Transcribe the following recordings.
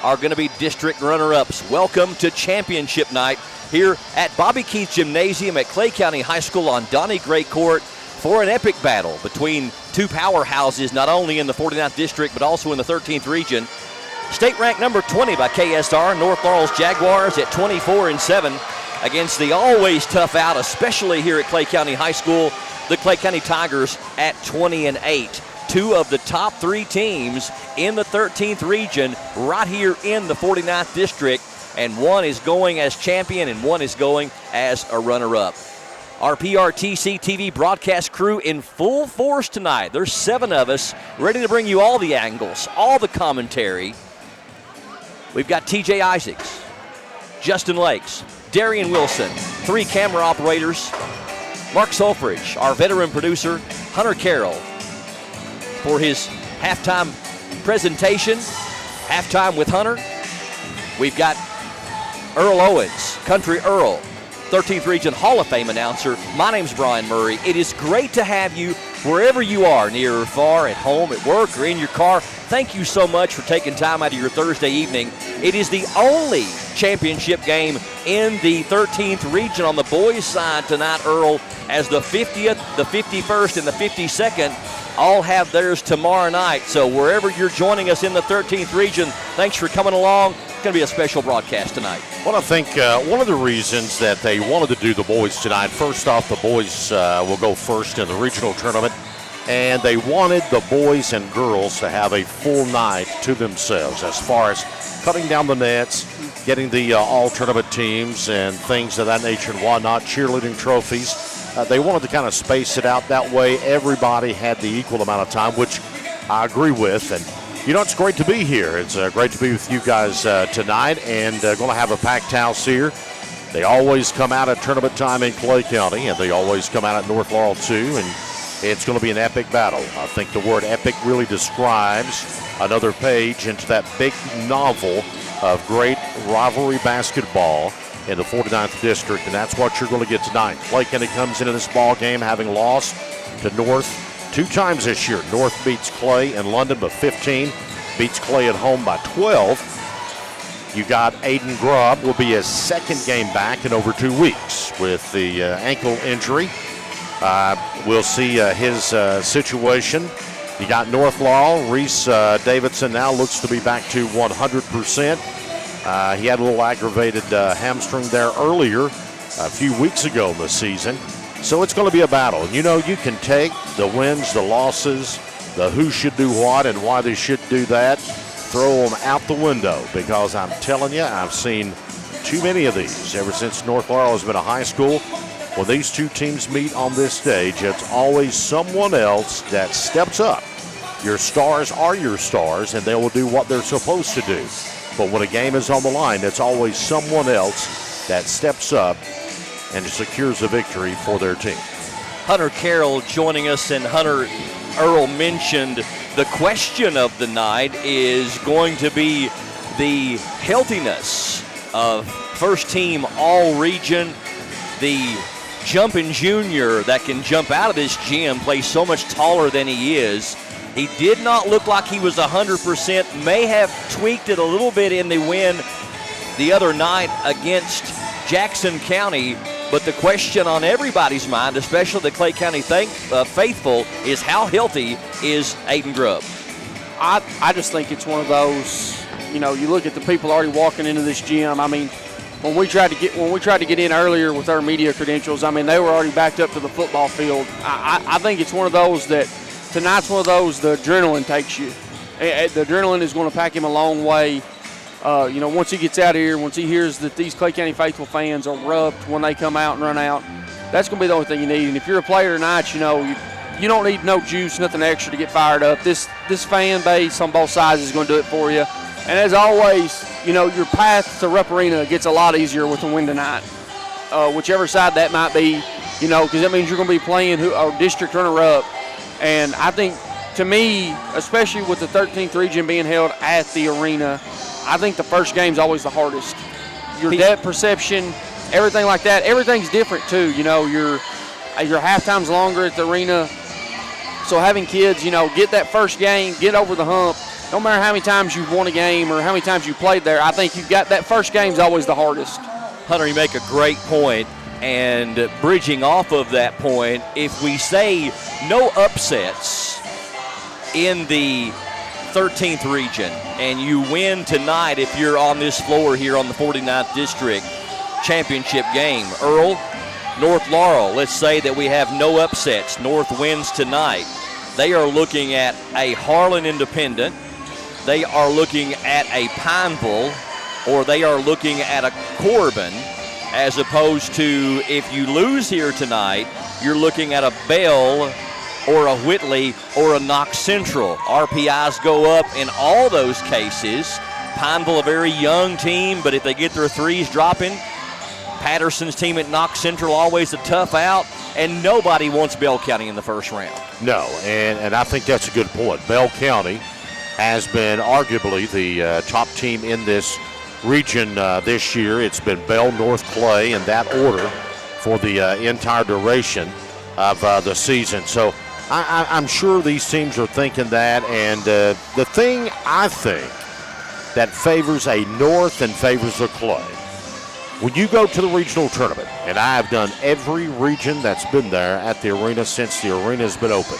are going to be district runner-ups. Welcome to championship night here at Bobby Keith Gymnasium at Clay County High School on Donnie Gray Court for an epic battle between two powerhouses, not only in the 49th District, but also in the 13th Region. State ranked number 20 by KSR, North Laurel's Jaguars at 24-7 against the always tough out, especially here at Clay County High School, the Clay County Tigers at 20-8. Two of the top three teams in the 13th Region right here in the 49th District, and one is going as champion and one is going as a runner-up. Our PRTC TV broadcast crew in full force tonight. There's 7 of us ready to bring you all the angles, all the commentary. We've got TJ Isaacs, Justin Lakes, Darian Wilson, 3 camera operators, Mark Solfridge, our veteran producer, Hunter Carroll, for his halftime presentation, Halftime with Hunter. We've got Earl Owens, Country Earl, 13th Region Hall of Fame announcer. My name's Brian Murray. It is great to have you wherever you are, near or far, at home, at work, or in your car. Thank you so much for taking time out of your Thursday evening. It is the only championship game in the 13th Region on the boys' side tonight, Earl, as the 50th, the 51st, and the 52nd all have theirs tomorrow night. So wherever you're joining us in the 13th Region, thanks for coming along. It's going to be a special broadcast tonight. Well, I think one of the reasons that they wanted to do the boys tonight, first off, the boys will go first in the regional tournament, and they wanted the boys and girls to have a full night to themselves as far as cutting down the nets, getting the all-tournament teams and things of that nature and whatnot, cheerleading trophies. They wanted to kind of space it out that way. Everybody had the equal amount of time, which I agree with. And, you know, it's great to be here. It's great to be with you guys tonight, and going to have a packed house here. They always come out at tournament time in Clay County, and they always come out at North Laurel too, and it's going to be an epic battle. I think the word epic really describes another page into that big novel of great rivalry basketball in the 49th District, and that's what you're going to get tonight. Clay County comes into this ball game having lost to North 2 times this year. North beats Clay in London by 15, beats Clay at home by 12. You got Aiden Grubb, will be his second game back in over 2 weeks with the ankle injury. We'll see his situation. You got North Laurel. Reese Davidson now looks to be back to 100%. He had a little aggravated hamstring there earlier, a few weeks ago in the season. So it's going to be a battle. You know, you can take the wins, the losses, the who should do what and why they should do that, throw them out the window, because I'm telling you, I've seen too many of these ever since North Laurel has been a high school. When these two teams meet on this stage, it's always someone else that steps up. Your stars are your stars, and they will do what they're supposed to do. But when a game is on the line, it's always someone else that steps up and secures a victory for their team. Hunter Carroll joining us, and Hunter, Earl mentioned the question of the night is going to be the healthiness of first team all-region, the jumping junior that can jump out of this gym, play so much taller than he is. He did not look like he was 100%, may have tweaked it a little bit in the win the other night against Jackson County, but the question on everybody's mind, especially the Clay County faithful, is how healthy is Aiden Grubb? I just think it's one of those, you know, you look at the people already walking into this gym. I mean, when we tried to get in earlier with our media credentials, I mean, they were already backed up to the football field. I think it's one of those that tonight's one of those the adrenaline takes you. The adrenaline is going to pack him a long way. You know, once he gets out of here, once he hears that these Clay County faithful fans are rubbed when they come out and run out, that's going to be the only thing you need. And if you're a player tonight, you know, you don't need no juice, nothing extra to get fired up. This fan base on both sides is going to do it for you. And as always, you know, your path to Rupp Arena gets a lot easier with a win tonight. Whichever side that might be, you know, because that means you're going to be playing a district runner-up. And I think, to me, especially with the 13th Region being held at the arena, I think the first game's always the hardest. Your depth perception, everything like that, everything's different too. You know, your halftime's longer at the arena. So having kids, you know, get that first game, get over the hump, no matter how many times you've won a game or how many times you played there, I think you've got that first game's always the hardest. Hunter, you make a great point, and bridging off of that point, if we say no upsets in the 13th region and you win tonight if you're on this floor here on the 49th District Championship game, Earl, North Laurel, let's say that we have no upsets, North wins tonight. They are looking at a Harlan Independent, they are looking at a Pineville, or they are looking at a Corbin, as opposed to if you lose here tonight, you're looking at a Bell or a Whitley or a Knox Central. RPIs go up in all those cases. Pineville, a very young team, but if they get their threes dropping, Patterson's team at Knox Central, always a tough out, and nobody wants Bell County in the first round. No, and I think that's a good point. Bell County has been arguably the top team in this region this year. It's been Bell, North Clay in that order for the entire duration of the season. So I'm sure these teams are thinking that. And the thing I think that favors a North and favors a Clay, when you go to the regional tournament, and I have done every region that's been there at the arena since the arena has been open,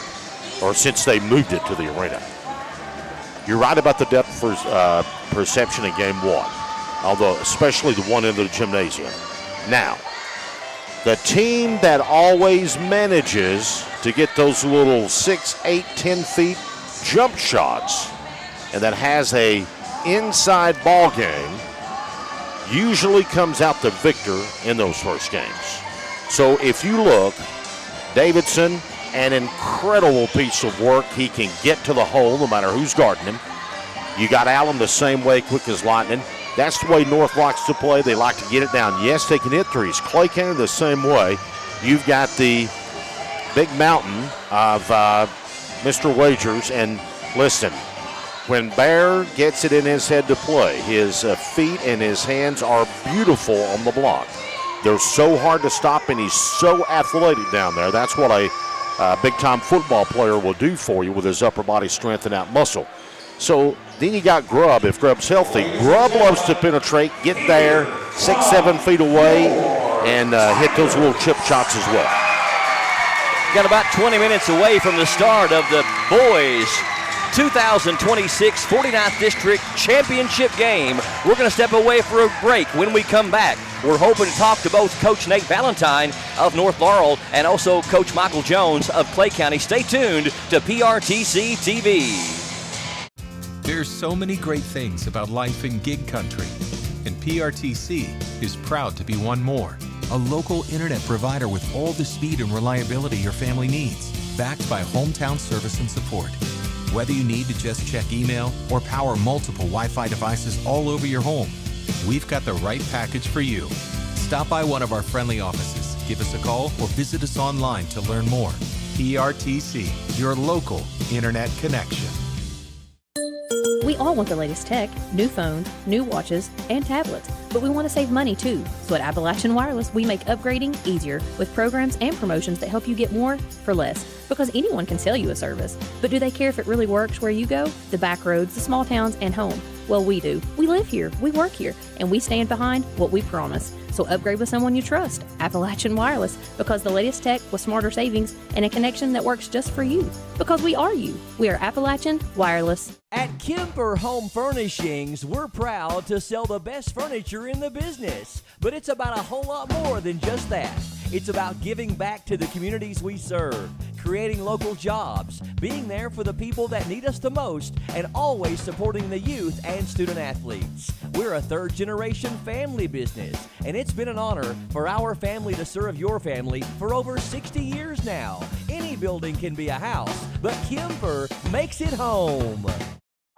or since they moved it to the arena, you're right about the depth perception in game one, although especially the one in the gymnasium. Now, the team that always manages to get those little 6, 8, 10 feet jump shots and that has a inside ball game usually comes out the victor in those first games. So if you look, Davidson, an incredible piece of work. He can get to the hole no matter who's guarding him. You got Allen the same way, quick as lightning. That's the way North likes to play. They like to get it down. Yes, they can hit threes. Clay County the same way. You've got the big mountain of Mr. Wagers. And listen, when Bear gets it in his head to play, his feet and his hands are beautiful on the block. They're so hard to stop, and he's so athletic down there. That's what a big-time football player will do for you with his upper body strength and that muscle. So then you got Grubb, if Grubb's healthy. Grubb loves to penetrate, get there, 6, 7 feet away, and hit those little chip shots as well. Got about 20 minutes away from the start of the boys' 2026 49th District Championship game. We're going to step away for a break. When we come back, we're hoping to talk to both Coach Nate Valentine of North Laurel and also Coach Michael Jones of Clay County. Stay tuned to PRTC TV. There's so many great things about life in gig country, and PRTC is proud to be one more. A local internet provider with all the speed and reliability your family needs, backed by hometown service and support. Whether you need to just check email or power multiple Wi-Fi devices all over your home, we've got the right package for you. Stop by one of our friendly offices, give us a call, or visit us online to learn more. PRTC, your local internet connection. We all want the latest tech, new phones, new watches, and tablets, but we want to save money too. So at Appalachian Wireless, we make upgrading easier with programs and promotions that help you get more for less. Because anyone can sell you a service, but do they care if it really works where you go? The back roads, the small towns, and home. Well, we do. We live here, we work here, and we stand behind what we promise. So upgrade with someone you trust, Appalachian Wireless, because the latest tech with smarter savings and a connection that works just for you. Because we are you. We are Appalachian Wireless. At Kemper Home Furnishings, we're proud to sell the best furniture in the business. But it's about a whole lot more than just that. It's about giving back to the communities we serve, creating local jobs, being there for the people that need us the most, and always supporting the youth and student athletes. We're a third-generation family business, and it's been an honor for our family to serve your family for over 60 years now. Any building can be a house, but Kemper makes it home.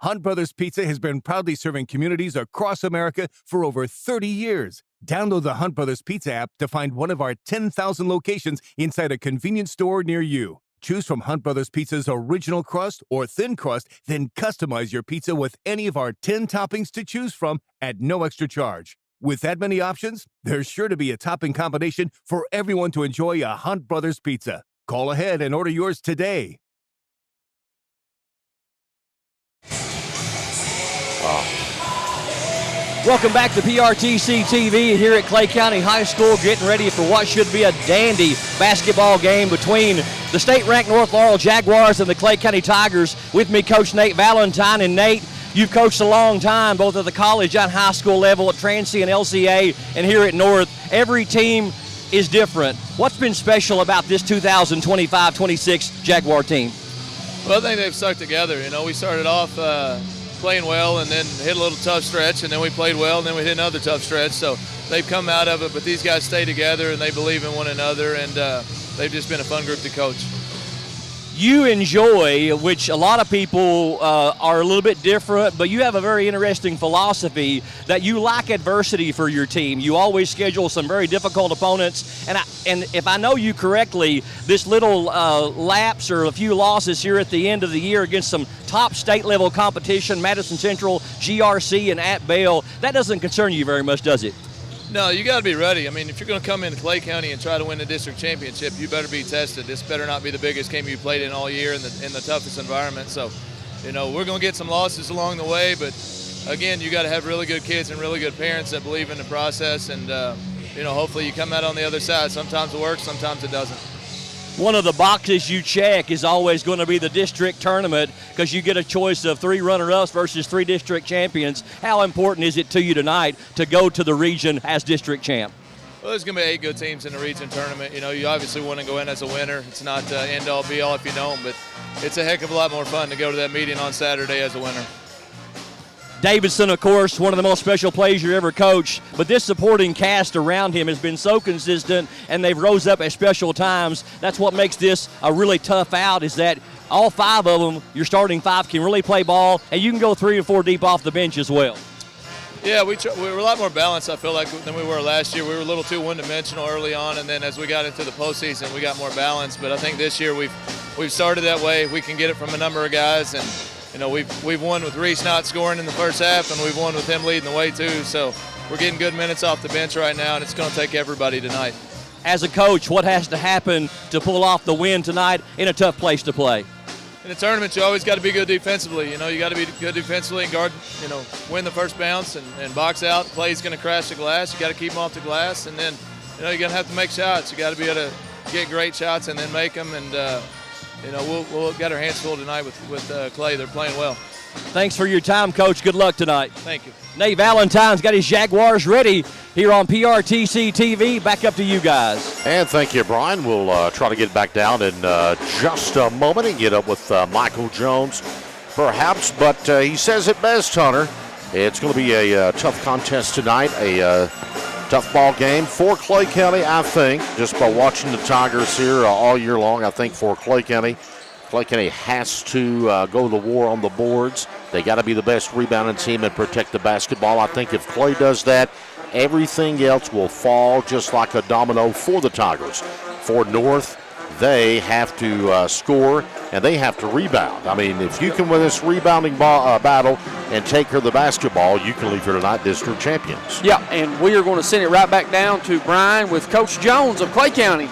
Hunt Brothers Pizza has been proudly serving communities across America for over 30 years. Download the Hunt Brothers Pizza app to find one of our 10,000 locations inside a convenience store near you. Choose from Hunt Brothers Pizza's original crust or thin crust, then customize your pizza with any of our 10 toppings to choose from at no extra charge. With that many options, there's sure to be a topping combination for everyone to enjoy a Hunt Brothers Pizza. Call ahead and order yours today. Welcome back to PRTC TV here at Clay County High School, getting ready for what should be a dandy basketball game between the state-ranked North Laurel Jaguars and the Clay County Tigers. With me, Coach Nate Valentine. And Nate, you've coached a long time, both at the college and high school level at Transy and LCA and here at North. Every team is different. What's been special about this 2025-26 Jaguar team? Well, I think they've stuck together. You know, we started off playing well and then hit a little tough stretch, and then we played well and then we hit another tough stretch. So they've come out of it, but these guys stay together and they believe in one another, and they've just been a fun group to coach. You enjoy, which a lot of people are a little bit different, but you have a very interesting philosophy that you like adversity for your team. You always schedule some very difficult opponents, and if I know you correctly, this little lapse or a few losses here at the end of the year against some top state level competition, Madison Central, GRC, and at Bell, that doesn't concern you very much, does it? No, you got to be ready. I mean, if you're going to come into Clay County and try to win the district championship, you better be tested. This better not be the biggest game you played in all year in the toughest environment. So, you know, we're going to get some losses along the way, but again, you got to have really good kids and really good parents that believe in the process, and you know, hopefully you come out on the other side. Sometimes it works, sometimes it doesn't. One of the boxes you check is always going to be the district tournament, because you get a choice of 3 runner-ups versus 3 district champions. How important is it to you tonight to go to the region as district champ? Well, there's going to be 8 good teams in the region tournament. You know, you obviously want to go in as a winner. It's not end-all, be-all if you don't, but it's a heck of a lot more fun to go to that meeting on Saturday as a winner. Davidson, of course, one of the most special players you ever coached, but this supporting cast around him has been so consistent, and they've rose up at special times. That's what makes this a really tough out, is that all 5 of them, your starting 5, can really play ball, and you can go 3 or 4 deep off the bench as well. Yeah, we were a lot more balanced, I feel like, than we were last year. We were a little too one-dimensional early on, and then as we got into the postseason, we got more balanced. But I think this year we've started that way. We can get it from a number of guys, and you know, we've won with Reese not scoring in the first half, and we've won with him leading the way too. So we're getting good minutes off the bench right now, and it's going to take everybody tonight. As a coach, what has to happen to pull off the win tonight in a tough place to play? In a tournament, you always got to be good defensively. You know, you got to be good defensively and guard, you know, win the first bounce and box out. The play's going to crash the glass. You got to keep them off the glass, and then, you know, you're going to have to make shots. You got to be able to get great shots and then make them, and you know, we'll get our hands full tonight with Clay. They're playing well. Thanks for your time, Coach. Good luck tonight. Thank you. Nate Valentine's got his Jaguars ready here on PRTC TV. Back up to you guys. And thank you, Brian. We'll try to get back down in just a moment and get up with Michael Jones, perhaps. But he says it best, Hunter. It's going to be a tough contest tonight, a tough ball game for Clay County, I think, just by watching the Tigers here all year long. I think for Clay County has to go to war on the boards. They got to be the best rebounding team and protect the basketball. I think if Clay does that, everything else will fall just like a domino for the Tigers. For North, they have to score and they have to rebound. I mean, if you can win this rebounding battle and take her the basketball, you can leave here tonight district champions. Yeah, and we are going to send it right back down to Brian with Coach Jones of Clay County.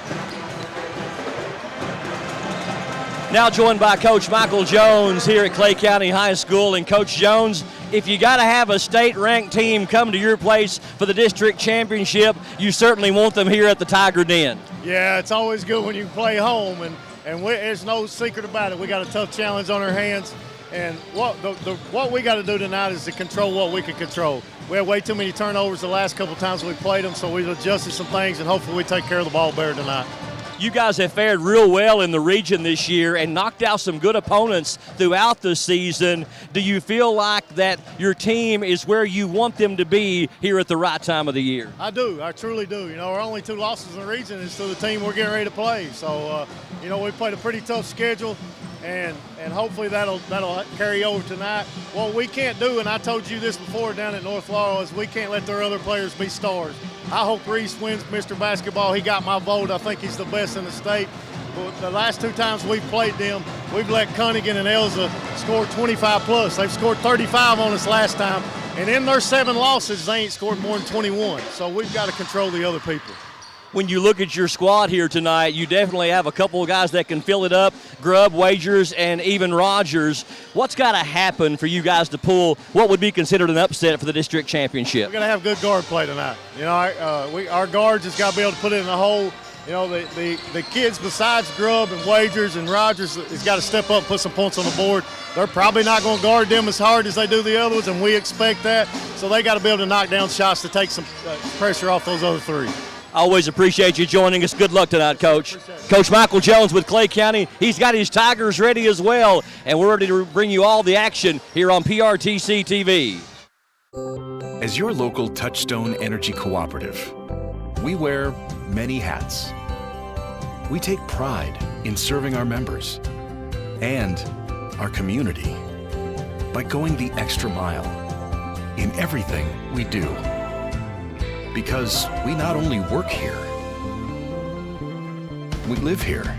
Now joined by Coach Michael Jones here at Clay County High School. And Coach Jones, if you got to have a state-ranked team come to your place for the district championship, you certainly want them here at the Tiger Den. Yeah, it's always good when you play home, and there's no secret about it. We got a tough challenge on our hands, and what we got to do tonight is to control what we can control. We had way too many turnovers the last couple times we played them, so we've adjusted some things, and hopefully we take care of the ball better tonight. You guys have fared real well in the region this year and knocked out some good opponents throughout the season. Do you feel like that your team is where you want them to be here at the right time of the year? I do. I truly do. You know, our only 2 losses in the region is to the team we're getting ready to play. So, you know, we played a pretty tough schedule, and hopefully that'll carry over tonight. What we can't do, and I told you this before down at North Laurel, is we can't let their other players be stars. I hope Reese wins Mr. Basketball. He got my vote. I think he's the best in the state. But the last 2 times we've played them, we've let Cunningham and Elza score 25+. They've scored 35 on us last time. And in their 7 losses, they ain't scored more than 21. So we've got to control the other people. when you look at your squad here tonight, you definitely have a couple of guys that can fill it up, Grubb, Wagers, and even Rogers. What's got to happen for you guys to pull what would be considered an upset for the district championship? We're going to have good guard play tonight. You know, our guards just got to be able to put it in the hole. You know, the kids besides Grubb and Wagers and Rogers has got to step up and put some points on the board. They're probably not going to guard them as hard as they do the others, and we expect that. So they got to be able to knock down shots to take some pressure off those other three. Always appreciate you joining us. Good luck tonight, Coach. Coach Michael Jones with Clay County. He's got his Tigers ready as well, and we're ready to bring you all the action here on PRTC TV. As your local Touchstone Energy Cooperative, we wear many hats. We take pride in serving our members and our community by going the extra mile in everything we do. Because we not only work here, we live here.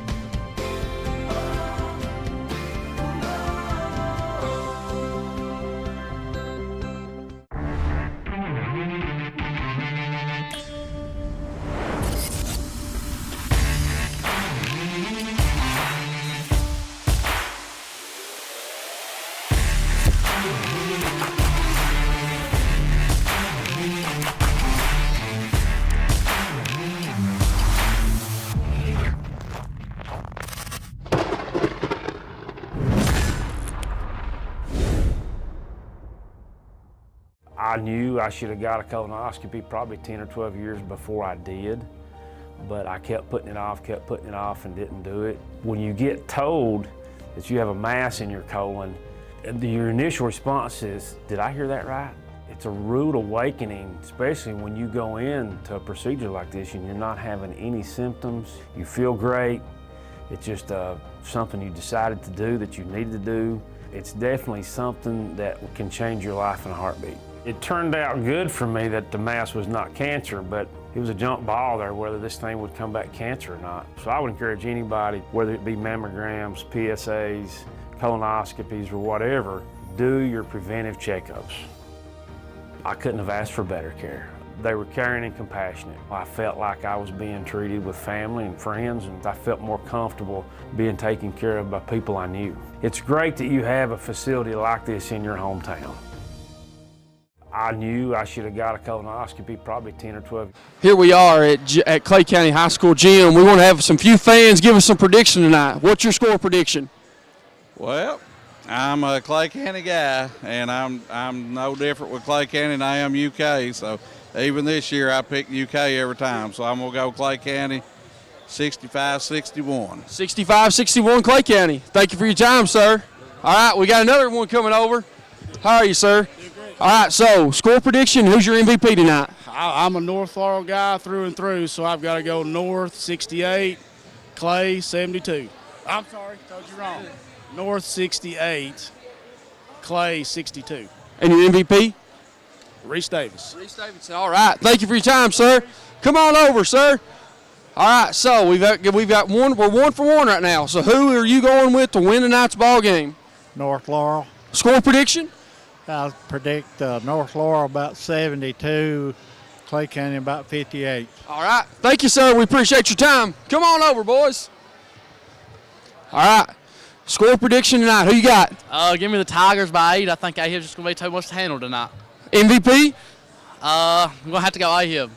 I knew I should have got a colonoscopy probably 10 or 12 years before I did, but I kept putting it off, and didn't do it. When you get told that you have a mass in your colon, your initial response is, did I hear that right? It's a rude awakening, especially when you go into a procedure like this and you're not having any symptoms. You feel great. It's just something you decided to do, that you needed to do. It's definitely something that can change your life in a heartbeat. It turned out good for me that the mass was not cancer, but it was a jump ball there whether this thing would come back cancer or not. So I would encourage anybody, whether it be mammograms, PSAs, colonoscopies, or whatever, do your preventive checkups. I couldn't have asked for better care. They were caring and compassionate. I felt like I was being treated with family and friends, and I felt more comfortable being taken care of by people I knew. It's great that you have a facility like this in your hometown. I knew I should have got a colonoscopy probably 10 or 12. Here we are at Clay County High School gym. We want to have some few fans give us some prediction tonight. What's your score prediction? Well, I'm a Clay County guy, and I'm no different with Clay County than I am UK. So even this year, I pick UK every time. So I'm gonna go Clay County, 65-61. 65-61 Clay County. Thank you for your time, sir. All right, we got another one coming over. How are you, sir? All right, so score prediction, who's your MVP tonight? I'm a North Laurel guy through and through, so I've got to go North 68, Clay 72. I'm sorry, told you wrong. North 68, Clay 62. And your MVP? Reese Davis. Reese Davidson. All right, thank you for your time, sir. Come on over, sir. All right, so we've got one. We're 1 for 1 right now. So who are you going with to win tonight's ball game? North Laurel. Score prediction? I'll predict North Laurel about 72, Clay County about 58. All right. Thank you, sir. We appreciate your time. Come on over, boys. All right. Score prediction tonight. Who you got? Give me the Tigers by 8. I think AHIB's just going to be too much to handle tonight. MVP? I'm going to have to go AHIB.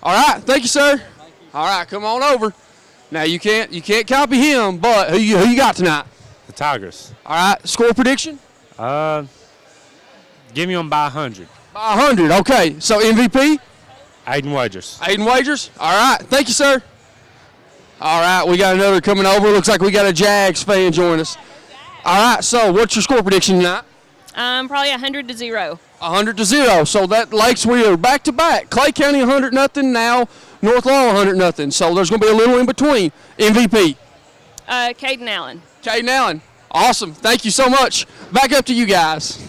All right. Thank you, sir. Thank you. All right. Come on over. Now, you can't copy him, but who you got tonight? The Tigers. All right. Score prediction? Give me them by 100. By 100, okay. So MVP? Aiden Wagers. Aiden Wagers? All right. Thank you, sir. All right. We got another coming over. Looks like we got a Jags fan join us. All right. So what's your score prediction tonight? Probably 100-0. 100-0. So that Lakes, we are back to back. Clay County 100-0. Now North Laurel 100-0. So there's going to be a little in between. MVP? Caden Allen. Caden Allen. Awesome. Thank you so much. Back up to you guys.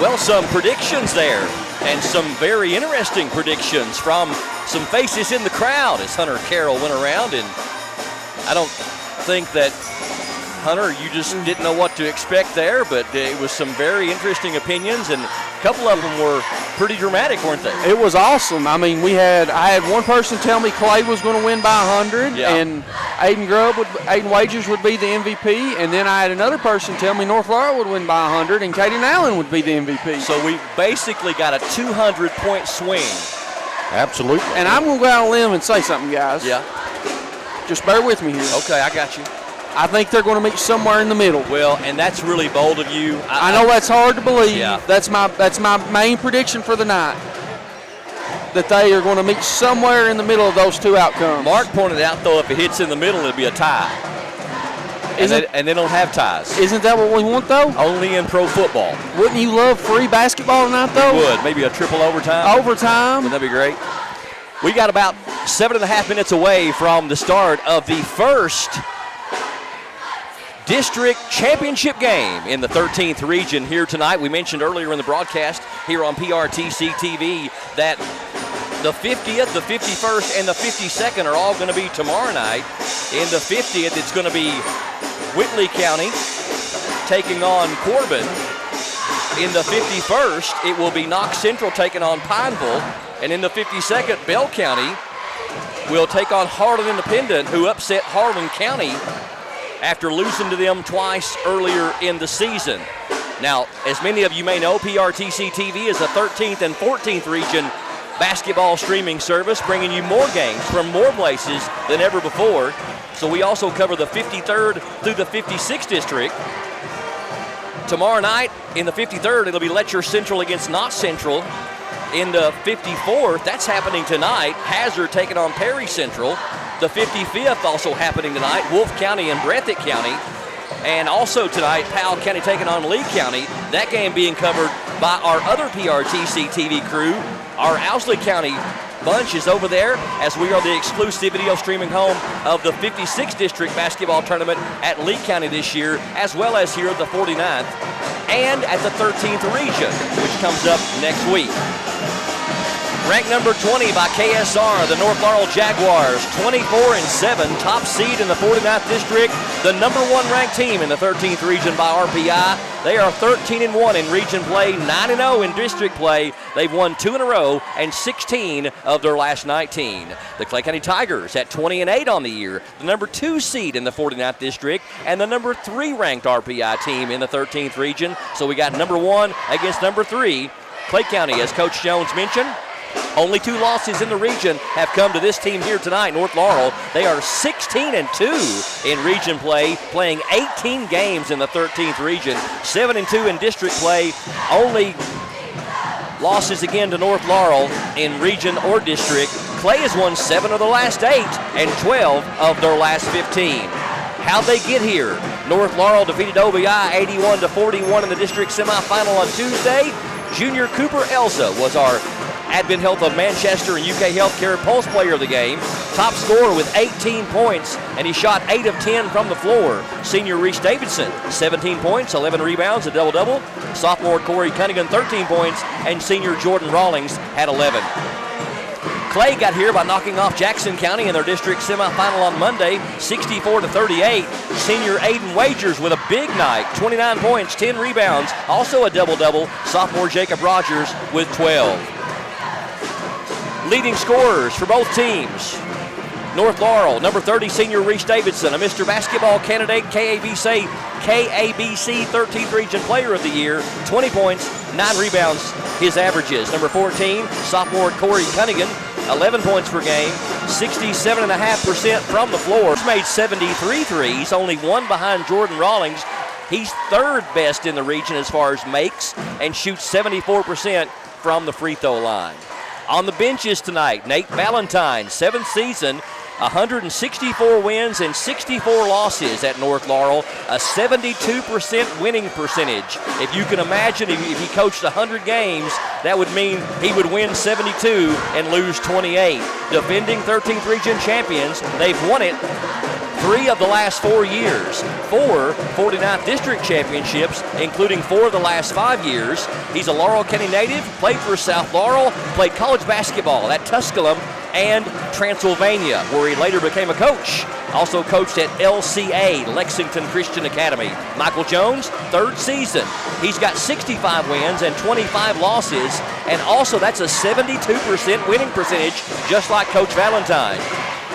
Well, some predictions there, and some very interesting predictions from some faces in the crowd as Hunter Carroll went around, and I don't think that Hunter, you just didn't know what to expect there, but it was some very interesting opinions, and a couple of them were pretty dramatic, weren't they? It was awesome. I mean, I had one person tell me Clay was going to win by 100, and Aiden Wagers would be the MVP, and then I had another person tell me North Laurel would win by 100, and Kaden Allen would be the MVP. So we basically got a 200-point swing. Absolutely. And I'm going to go out on a limb and say something, guys. Yeah. Just bear with me here. Okay, I got you. I think they're going to meet somewhere in the middle. Well, and that's really bold of you. I know that's hard to believe. Yeah. That's my main prediction for the night, that they are going to meet somewhere in the middle of those two outcomes. Mark pointed out, though, if it hits in the middle, it'll be a tie. And they don't have ties. Isn't that what we want, though? Only in pro football. Wouldn't you love free basketball tonight, though? Would. Maybe a triple overtime. Overtime. Wouldn't that be great? We got about 7.5 minutes away from the start of the first district championship game in the 13th region here tonight. We mentioned earlier in the broadcast here on PRTC TV that the 50th, the 51st, and the 52nd are all going to be tomorrow night. In the 50th, it's going to be Whitley County taking on Corbin. In the 51st, it will be Knox Central taking on Pineville. And in the 52nd, Bell County will take on Harlan Independent, who upset Harlan County after losing to them twice earlier in the season. Now, as many of you may know, PRTC TV is the 13th and 14th region basketball streaming service, bringing you more games from more places than ever before. So we also cover the 53rd through the 56th district. Tomorrow night in the 53rd, it'll be Letcher Central against Knox Central. In the 54th, that's happening tonight, Hazard taking on Perry Central. The 55th also happening tonight, Wolfe County and Breathitt County. And also tonight, Powell County taking on Lee County. That game being covered by our other PRTC TV crew. Our Owsley County bunch is over there, as we are the exclusive video streaming home of the 56th District Basketball Tournament at Lee County this year, as well as here at the 49th and at the 13th region, which comes up next week. Ranked number 20 by KSR, the North Laurel Jaguars, 24-7, top seed in the 49th District, the number 1 ranked team in the 13th region by RPI. They are 13-1 in region play, 9-0 in district play. They've won 2 in a row and 16 of their last 19. The Clay County Tigers at 20-8 on the year, the number 2 seed in the 49th District, and the number 3 ranked RPI team in the 13th region. So we got number 1 against number 3. Clay County, as Coach Jones mentioned, only 2 losses in the region have come to this team here tonight, North Laurel. They are 16-2 in region play, playing 18 games in the 13th region, 7-2 in district play. Only losses again to North Laurel in region or district. Clay has won 7 of the last 8 and 12 of their last 15. How'd they get here? North Laurel defeated OBI 81-41 in the district semifinal on Tuesday. Junior Cooper Elza was our Advent Health of Manchester and UK Healthcare Pulse player of the game. Top scorer with 18 points, and he shot 8 of 10 from the floor. Senior Reese Davidson, 17 points, 11 rebounds, a double-double. Sophomore Corey Cunningham, 13 points, and senior Jordan Rawlings had 11. Clay got here by knocking off Jackson County in their district semifinal on Monday, 64-38. Senior Aiden Wagers with a big night, 29 points, 10 rebounds, also a double-double. Sophomore Jacob Rogers with 12. Leading scorers for both teams. North Laurel, number 30, senior Reese Davidson, a Mr. Basketball candidate, KABC 13th Region Player of the Year, 20 points, 9 rebounds, his averages. Number 14, sophomore Corey Cunningham, 11 points per game, 67.5% from the floor. He's made 73 threes, only 1 behind Jordan Rawlings. He's 3rd best in the region as far as makes and shoots 74% from the free throw line. On the benches tonight, Nate Valentine, 7th season, 164 wins and 64 losses at North Laurel, a 72% winning percentage. If you can imagine, if he coached 100 games, that would mean he would win 72 and lose 28. Defending 13th region champions, they've won it 3 of the last 4 years. 4 49th district championships, including 4 of the last 5 years. He's a Laurel County native, played for South Laurel, played college basketball at Tusculum and Transylvania, where he later became a coach. Also coached at LCA, Lexington Christian Academy. Michael Jones, third season. He's got 65 wins and 25 losses, and also that's a 72% winning percentage, just like Coach Valentine.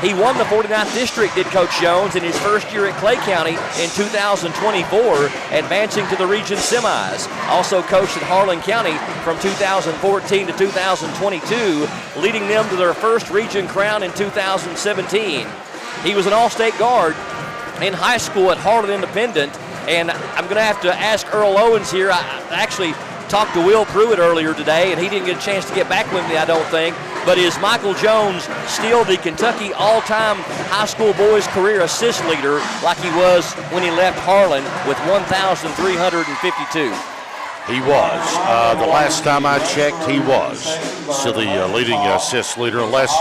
He won the 49th District, did Coach Jones, in his first year at Clay County in 2024, advancing to the region semis. Also coached at Harlan County from 2014 to 2022, leading them to their first region crown in 2017. He was an All-State guard in high school at Harlan Independent, and I'm going to have to ask Earl Owens here. I actually talked to Will Pruitt earlier today, and he didn't get a chance to get back with me, I don't think. But is Michael Jones still the Kentucky all-time high school boys career assist leader like he was when he left Harlan with 1,352? He was. The last time I checked, he was still the leading assist leader, unless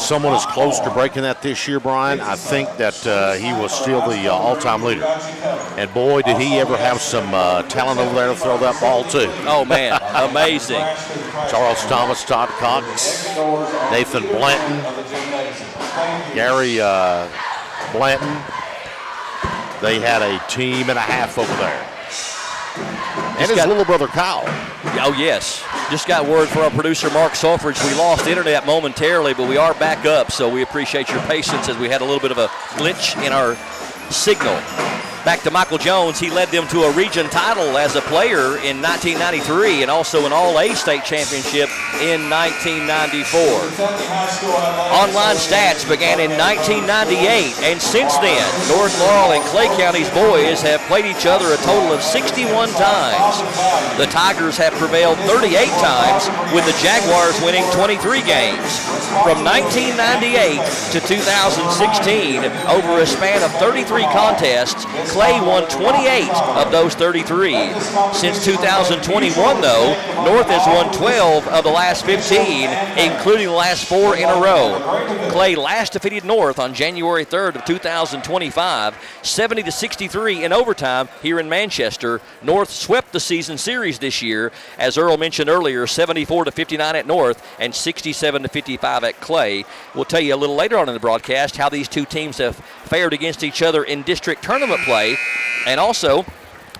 someone is close to breaking that this year, Brian. I think that he was still the all-time leader. And boy, did he ever have some talent over there to throw that ball, too. Oh, man, amazing. Charles Thomas, Todd Cox, Nathan Blanton, Gary Blanton. They had a team and a half over there. And his little brother Kyle. Oh, yes. Just got word from our producer, Mark Sulfridge. We lost internet momentarily, but we are back up, so we appreciate your patience as we had a little bit of a glitch in our signal. Back to Michael Jones. He led them to a region title as a player in 1993 and also an All-A state championship in 1994. Online stats began in 1998, and since then, North Laurel and Clay County's boys have played each other a total of 61 times. The Tigers have prevailed 38 times, with the Jaguars winning 23 games. From 1998 to 2016, over a span of 33 contests, Clay won 28 of those 33. Since 2021, though, North has won 12 of the last 15, including the last 4 in a row. Clay last defeated North on January 3rd of 2025, 70-63 in overtime here in Manchester. North swept the season series this year, as Earl mentioned earlier, 74-59 at North and 67-55 at Clay. We'll tell you a little later on in the broadcast how these two teams have fared against each other in district tournament play, and also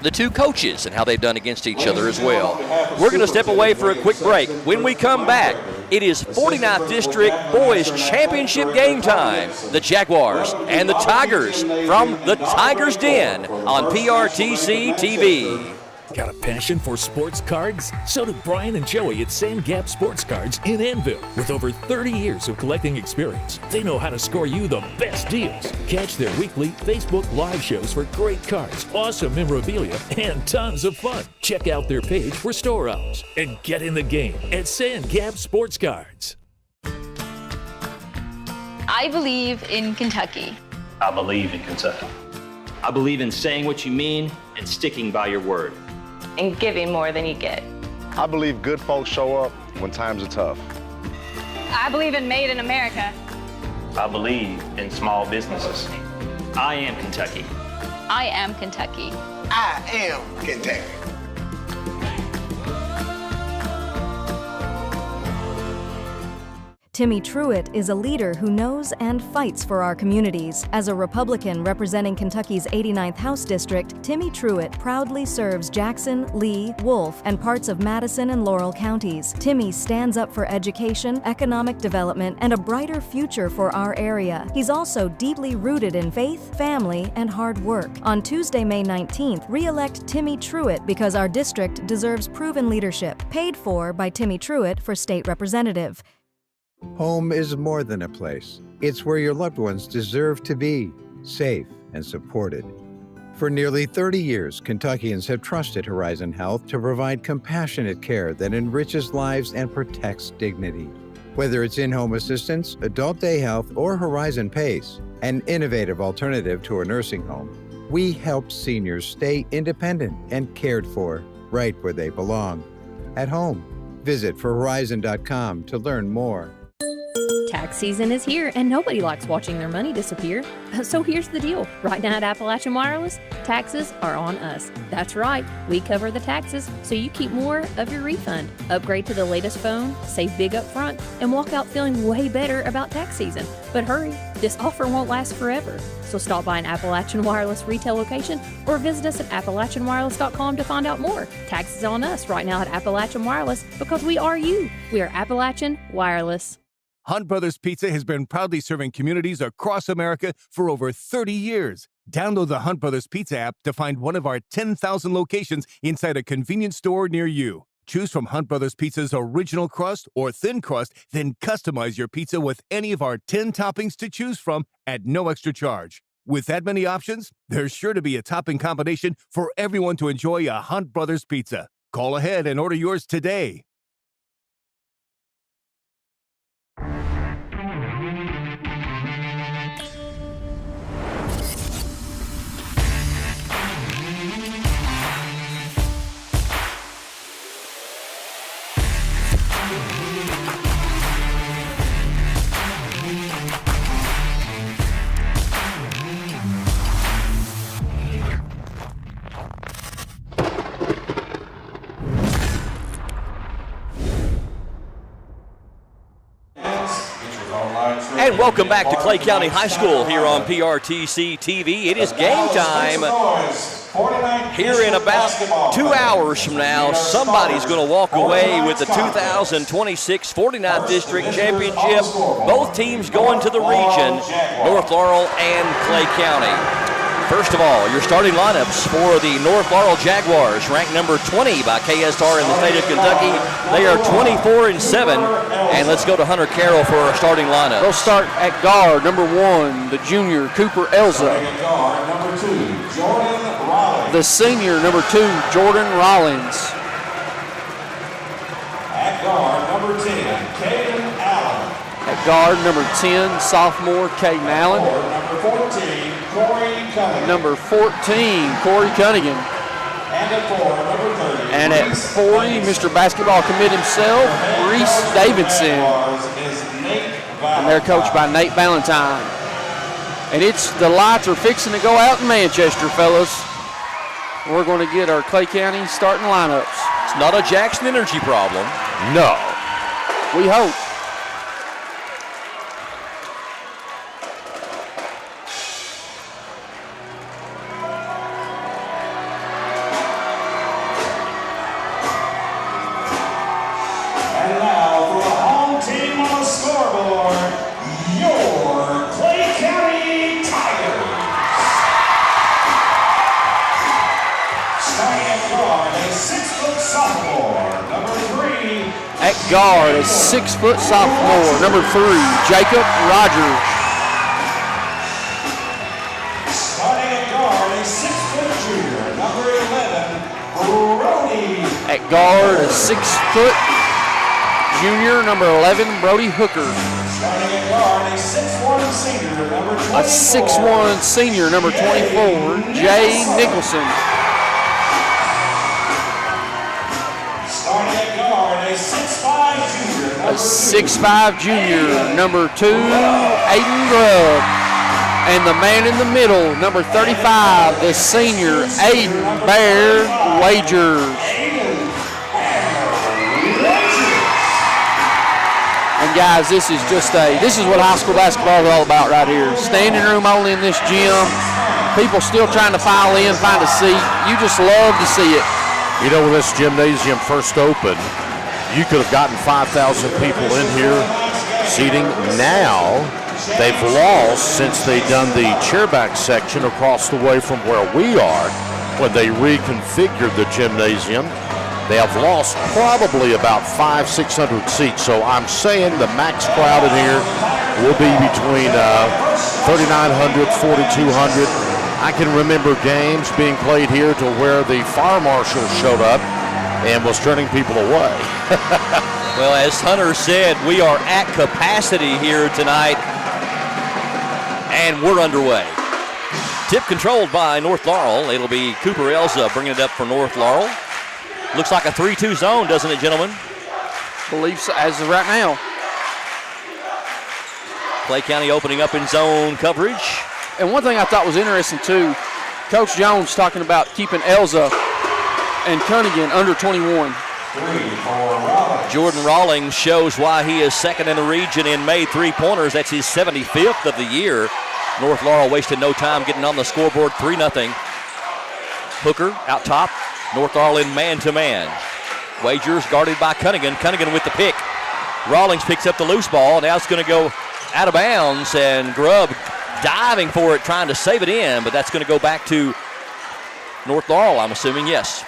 the two coaches and how they've done against each other as well. We're going to step away for a quick break. When we come back, it is 49th District Boys Championship game time. The Jaguars and the Tigers from the Tigers Den on PRTC TV. Got a passion for sports cards? So do Brian and Joey at Sand Gap Sports Cards in Annville. With over 30 years of collecting experience, they know how to score you the best deals. Catch their weekly Facebook Live shows for great cards, awesome memorabilia, and tons of fun. Check out their page for store hours and get in the game at Sand Gap Sports Cards. I believe in Kentucky. I believe in Kentucky. I believe in saying what you mean and sticking by your word. And giving more than you get. I believe good folks show up when times are tough. I believe in Made in America. I believe in small businesses. I am Kentucky. I am Kentucky. I am Kentucky. Timmy Truitt is a leader who knows and fights for our communities. As a Republican representing Kentucky's 89th House District, Timmy Truitt proudly serves Jackson, Lee, Wolfe, and parts of Madison and Laurel counties. Timmy stands up for education, economic development, and a brighter future for our area. He's also deeply rooted in faith, family, and hard work. On Tuesday, May 19th, re-elect Timmy Truitt because our district deserves proven leadership. Paid for by Timmy Truitt for state representative. Home is more than a place. It's where your loved ones deserve to be, safe and supported. For nearly 30 years, Kentuckians have trusted Horizon Health to provide compassionate care that enriches lives and protects dignity. Whether it's in-home assistance, adult day health, or Horizon PACE, an innovative alternative to a nursing home, we help seniors stay independent and cared for right where they belong, at home. Visit forhorizon.com to learn more. Tax Tax season is here, and nobody likes watching their money disappear. So here's the deal. Right now at Appalachian Wireless, taxes are on us. That's right. We cover the taxes, so you keep more of your refund. Upgrade to the latest phone, save big up front, and walk out feeling way better about tax season. But hurry, this offer won't last forever. So stop by an Appalachian Wireless retail location or visit us at AppalachianWireless.com to find out more. Taxes on us right now at Appalachian Wireless because we are you. We are Appalachian Wireless. Hunt Brothers Pizza has been proudly serving communities across America for over 30 years. Download the Hunt Brothers Pizza app to find one of our 10,000 locations inside a convenience store near you. Choose from Hunt Brothers Pizza's original crust or thin crust, then customize your pizza with any of our 10 toppings to choose from at no extra charge. With that many options, there's sure to be a topping combination for everyone to enjoy a Hunt Brothers Pizza. Call ahead and order yours today. And welcome back to Clay County High School here on PRTC TV. It is game time. Here in about 2 hours from now, somebody's going to walk away with the 2026 49th District Championship. Both teams going to the region, North Laurel and Clay County. First of all, your starting lineups for the North Laurel Jaguars, ranked number 20 by KSR in the state of Kentucky. They are 24-7, and let's go to Hunter Carroll for our starting lineup. They'll start at guard, number 1, the junior Cooper Elza. Number 2, Jordan Rollins. The senior, number 2, Jordan Rollins. At guard, number 10, Caden Allen. At guard, number 10, sophomore Caden Allen. Number 14, Corey Cunningham. Number 14, Corey Cunningham. And at 4, number 30. And at 40, Mr. Basketball commit himself, Reese Davidson. And they're coached by Nate Valentine. And the lights are fixing to go out in Manchester, fellas. We're going to get our Clay County starting lineups. It's not a Jackson Energy problem. No. We hope. At guard, a 6-foot sophomore, number 3, Jacob Rogers. Starting at guard, a 6-foot junior, number 11, Brody. At guard, a 6-foot junior, number 11, Brody Hooker. Starting at guard, a 6'1 senior, number 24. A 6'1 senior, number 24, Jay Nicholson. Starting at guard, a 6'5 junior, A 6'5 junior, number 2, Aiden Grubb. And the man in the middle, number 35, the senior, Aiden Bear Wagers. And guys, this is what high school basketball is all about right here. Standing room only in this gym. People still trying to file in, find a seat. You just love to see it. You know, when this gymnasium first opened, you could have gotten 5,000 people in here seating. Now, they've lost since they've done the chairback section across the way from where we are. When they reconfigured the gymnasium, they have lost probably about 500-600 seats. So I'm saying the max crowd in here will be between 3,900, 4,200. I can remember games being played here to where the fire marshal showed up and was turning people away. Well, as Hunter said, we are at capacity here tonight, and we're underway. Tip controlled by North Laurel. It'll be Cooper Elza bringing it up for North Laurel. Looks like a 3-2 zone, doesn't it, gentlemen? Believe so, as of right now. Clay County opening up in zone coverage. And one thing I thought was interesting, too, Coach Jones talking about keeping Elza and Cunningham under 21. Jordan Rawlings shows why he is second in the region in made three-pointers. That's his 75th of the year. North Laurel wasted no time getting on the scoreboard, 3-0. Hooker out top. North Laurel in man-to-man. Wagers guarded by Cunningham. Cunningham with the pick. Rawlings picks up the loose ball. Now it's going to go out of bounds, and Grubb diving for it, trying to save it in, but that's going to go back to North Laurel, I'm assuming, yes.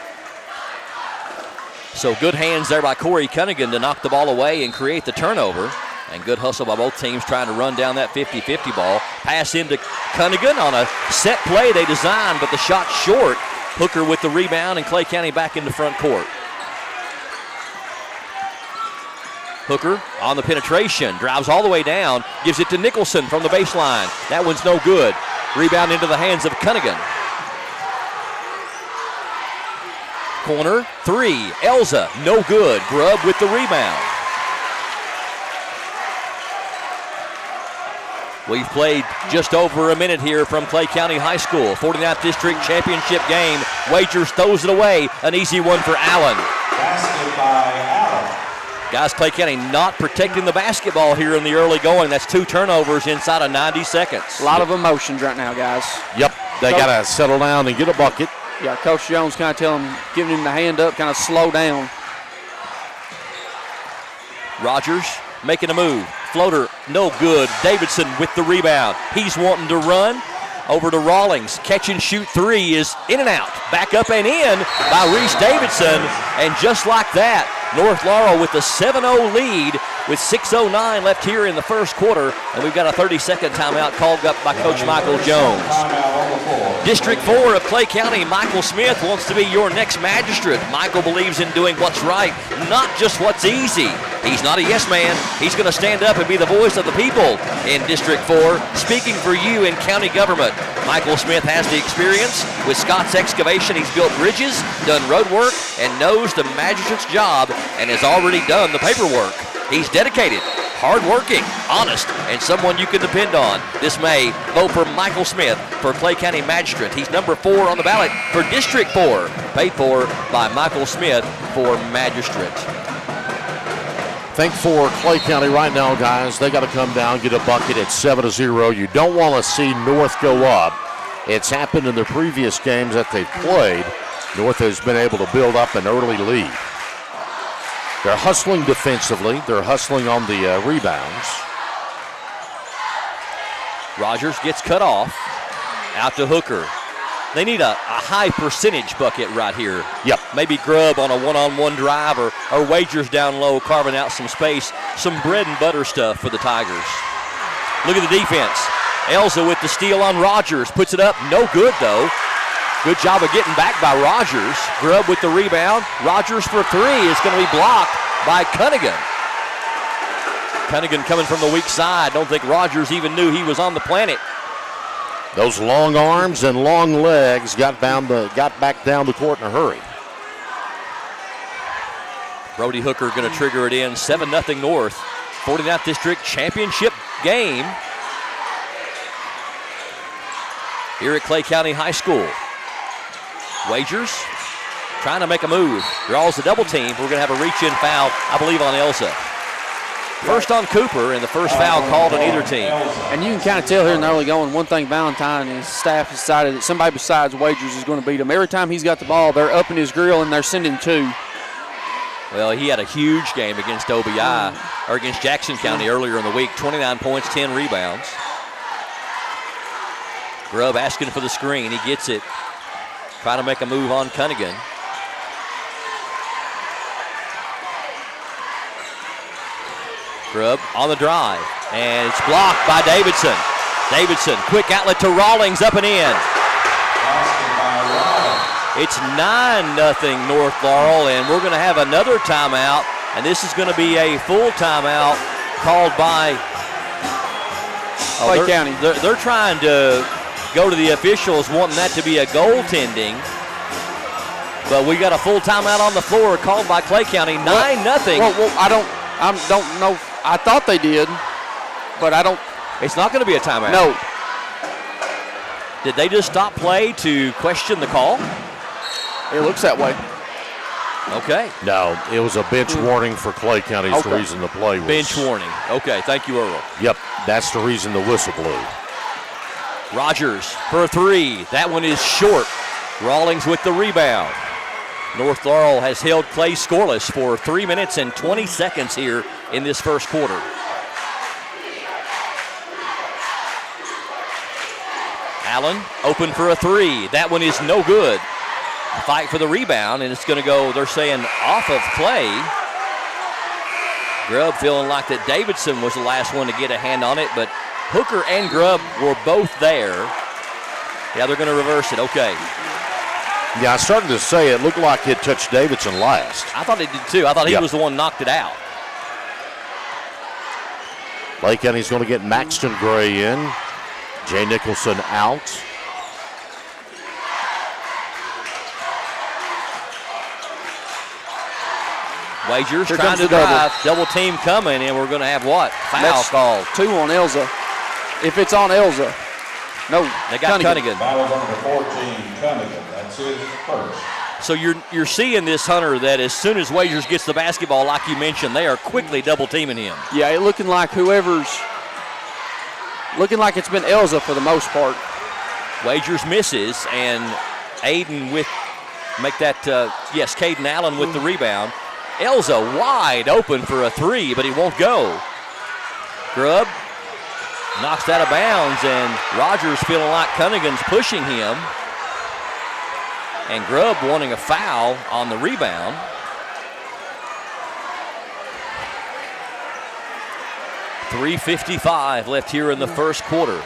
So good hands there by Corey Cunningham to knock the ball away and create the turnover. And good hustle by both teams trying to run down that 50-50 ball. Pass into Cunningham on a set play they designed, but the shot short. Hooker with the rebound, and Clay County back into front court. Hooker on the penetration, drives all the way down, gives it to Nicholson from the baseline. That one's no good. Rebound into the hands of Cunningham. Corner, three, Elza, no good. Grubb with the rebound. We've played just over a minute here from Clay County High School. 49th District Championship game. Wagers throws it away. An easy one for Allen. Basket by Allen. Guys, Clay County not protecting the basketball here in the early going. That's 2 turnovers inside of 90 seconds. A lot of emotions right now, guys. Yep, they got to settle down and get a bucket. Yeah, Coach Jones kind of telling him, giving him the hand up, kind of slow down. Rogers making a move. Floater, no good. Davidson with the rebound. He's wanting to run. Over to Rawlings. Catch and shoot three is in and out. Back up and in by Reese Davidson. And just like that, North Laurel with the 7-0 lead with 6:09 left here in the first quarter. And we've got a 30-second timeout called up by Coach Michael Jones. District 4 of Clay County, Michael Smith wants to be your next magistrate. Michael believes in doing what's right, not just what's easy. He's not a yes man. He's going to stand up and be the voice of the people in District 4, speaking for you in county government. Michael Smith has the experience. With Scott's Excavation, he's built bridges, done road work, and knows the magistrate's job, and has already done the paperwork. He's dedicated, hardworking, honest, and someone you can depend on. This May, vote for Michael Smith for Clay County Magistrate. He's number 4 on the ballot for District 4, paid for by Michael Smith for Magistrate. Think for Clay County right now, guys. They got to come down, get a bucket at 7-0. You don't want to see North go up. It's happened in the previous games that they've played. North has been able to build up an early lead. They're hustling defensively. They're hustling on the rebounds. Rogers gets cut off. Out to Hooker. They need a high percentage bucket right here. Yep. Maybe Grubb on a one-on-one drive or Wagers down low, carving out some space. Some bread and butter stuff for the Tigers. Look at the defense. Elza with the steal on Rogers. Puts it up. No good, though. Good job of getting back by Rogers. Grubb with the rebound. Rogers for three is going to be blocked by Cunningham. Cunningham coming from the weak side. Don't think Rogers even knew he was on the planet. Those long arms and long legs got back down the court in a hurry. Brody Hooker going to trigger it in. 7-0 North. 49th District Championship game here at Clay County High School. Wagers trying to make a move. Draws the double team. We're going to have a reach-in foul, I believe, on Elza. First on Cooper, and the first foul called on either team. And you can kind of tell here in the early going, one thing Valentine and his staff decided that somebody besides Wagers is going to beat him. Every time he's got the ball, they're upping his grill and they're sending two. Well, he had a huge game against OBI, or against Jackson County earlier in the week. 29 points, 10 rebounds. Grubb asking for the screen. He gets it. Trying to make a move on Cunningham. Grubb on the drive, and it's blocked by Davidson. Davidson, quick outlet to Rawlings, up and in. It's 9-0 North Laurel, and we're going to have another timeout, and this is going to be a full timeout called by Clay County. They're trying to go to the officials, wanting that to be a goaltending. But we got a full timeout on the floor called by Clay County, 9-0. Well, I don't know. I thought they did, but I don't. It's not going to be a timeout. No. Did they just stop play to question the call? It looks that way. Okay. No, it was a bench warning for Clay County is the reason the play was. Bench warning. Okay, thank you, Earl. Yep, that's the reason the whistle blew. Rogers for a three. That one is short. Rawlings with the rebound. North Laurel has held Clay scoreless for 3 minutes and 20 seconds here in this first quarter. Allen open for a three. That one is no good. Fight for the rebound, and it's going to go, they're saying, off of Clay. Grubb feeling like that Davidson was the last one to get a hand on it, but Hooker and Grubb were both there. Yeah, they're going to reverse it. Okay. Yeah, I started to say it looked like it touched Davidson last. I thought it did too. I thought he was the one knocked it out. Clay County's going to get Maxton Gray in. Jay Nicholson out. Wagers trying to drive. Double team coming, and we're going to have what? Foul called. 2 on Elza. If it's on Elza. No. They got Cunningham. Foul number 14, Cunningham. That's his first. So you're seeing this, Hunter, that as soon as Wagers gets the basketball, like you mentioned, they are quickly double teaming him. Yeah, it looking like it's been Elza for the most part. Wagers misses, and Aiden Caden Allen with the rebound. Elza wide open for a three, but he won't go. Grubb knocks that out of bounds, and Rogers feeling like Cunningham's pushing him. And Grubb wanting a foul on the rebound. .355 left here in the first quarter.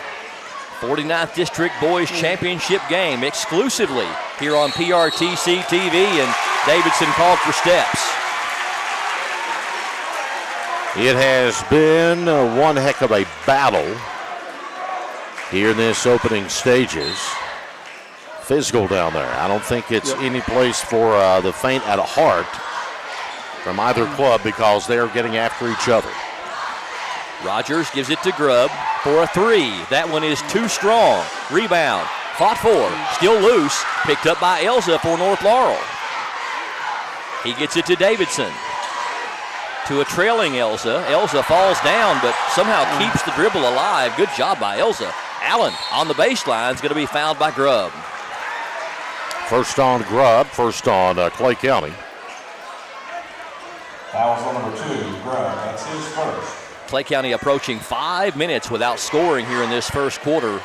49th District Boys Championship game exclusively here on PRTC TV, and Davidson called for steps. It has been one heck of a battle here in this opening stages. Physical down there. I don't think it's any place for the faint at heart from either club because they are getting after each other. Rogers gives it to Grubb for a three. That one is too strong. Rebound. Fought for. Still loose. Picked up by Elza for North Laurel. He gets it to Davidson. To a trailing Elza. Elza falls down, but somehow keeps the dribble alive. Good job by Elza. Allen on the baseline is going to be fouled by Grubb. First on Grubb, first on Clay County. Foul on number 2, Grubb. That's his first. Clay County approaching 5 minutes without scoring here in this first quarter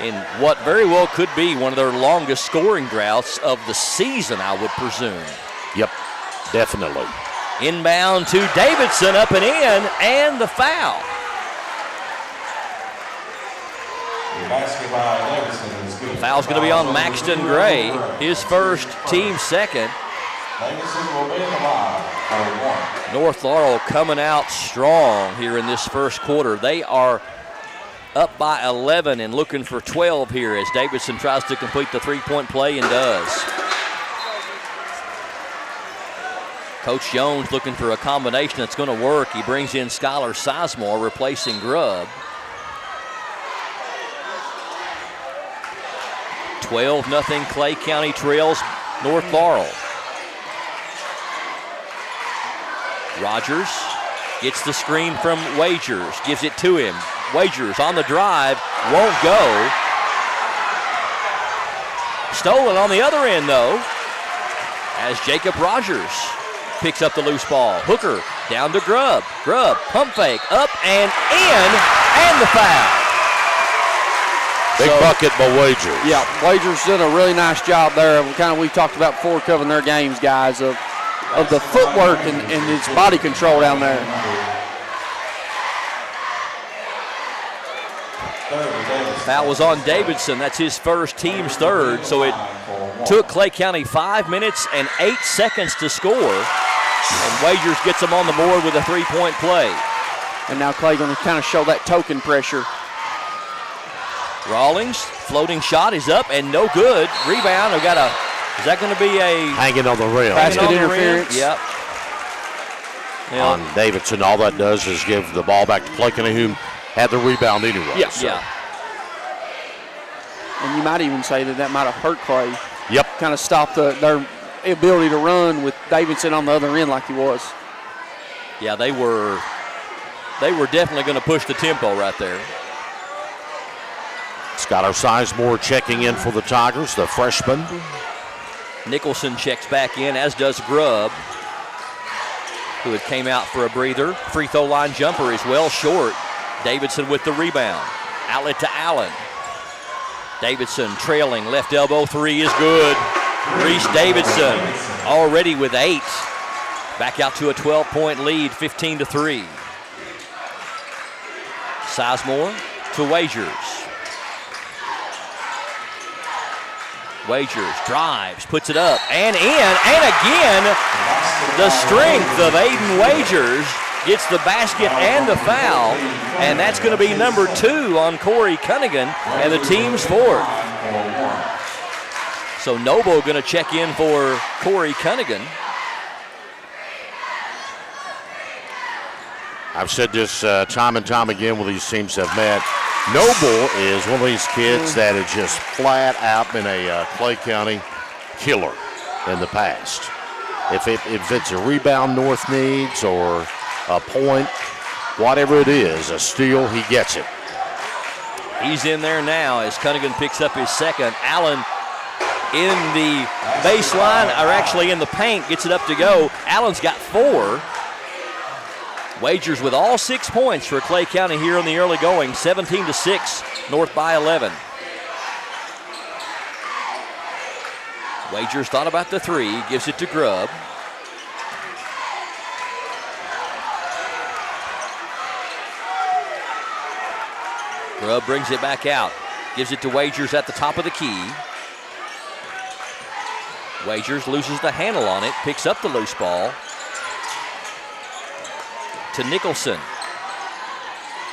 in what very well could be one of their longest scoring droughts of the season, I would presume. Yep, definitely. Inbound to Davidson, up and in, and the foul. The basket by Davidson is good. Foul's going to be on Maxton Gray, his first, team second. Davidson will be in the line for one. North Laurel coming out strong here in this first quarter. They are up by 11 and looking for 12 here as Davidson tries to complete the three-point play and does. Coach Jones looking for a combination that's going to work. He brings in Skylar Sizemore replacing Grubb. 12-0 Clay County trails North Laurel. Rogers gets the screen from Wagers, gives it to him. Wagers on the drive, won't go. Stolen on the other end though, as Jacob Rogers picks up the loose ball. Hooker down to Grubb. Grubb, pump fake, up and in, and the foul. Big bucket by Wagers. Yeah, Wagers did a really nice job there. We've talked about before covering their games, guys, of the footwork and his body control down there. Foul was on Davidson. That's his first, team's third. So it took Clay County 5 minutes and 8 seconds to score. And Wagers gets them on the board with a three-point play. And now Clay going to kind of show that token pressure. Rawlings, floating shot is up and no good. Rebound, is that going to be a... Hanging on the rim. Basket interference. Yep. On Davidson, all that does is give the ball back to Clay County, who had the rebound anyway. Yeah. So. Yeah. And you might even say that might have hurt Clay. Yep. Kind of stopped their ability to run with Davidson on the other end like he was. Yeah, they were definitely going to push the tempo right there. Skylar Sizemore checking in for the Tigers, the freshman. Nicholson checks back in, as does Grubb, who had came out for a breather. Free throw line jumper is well short. Davidson with the rebound. Outlet to Allen. Davidson trailing, left elbow three is good. Reese Davidson already with 8. Back out to a 12-point lead, 15-3. Sizemore to Wagers. Wagers drives, puts it up and in, and again, the strength of Aiden Wagers gets the basket and the foul, and that's going to be number 2 on Corey Cunningham and the team's 4th. So Noble going to check in for Corey Cunningham. I've said this time and time again when these teams have met. Noble is one of these kids that has just flat out been a Clay County killer in the past. If it's a rebound North needs or a point, whatever it is, a steal, he gets it. He's in there now as Cunningham picks up his second. Allen in the baseline, or actually in the paint, gets it up to go. Allen's got 4. Wagers with all 6 points for Clay County here in the early going, 17-6, North by 11. Wagers thought about the 3, gives it to Grubb. Grubb brings it back out, gives it to Wagers at the top of the key. Wagers loses the handle on it, picks up the loose ball. To Nicholson.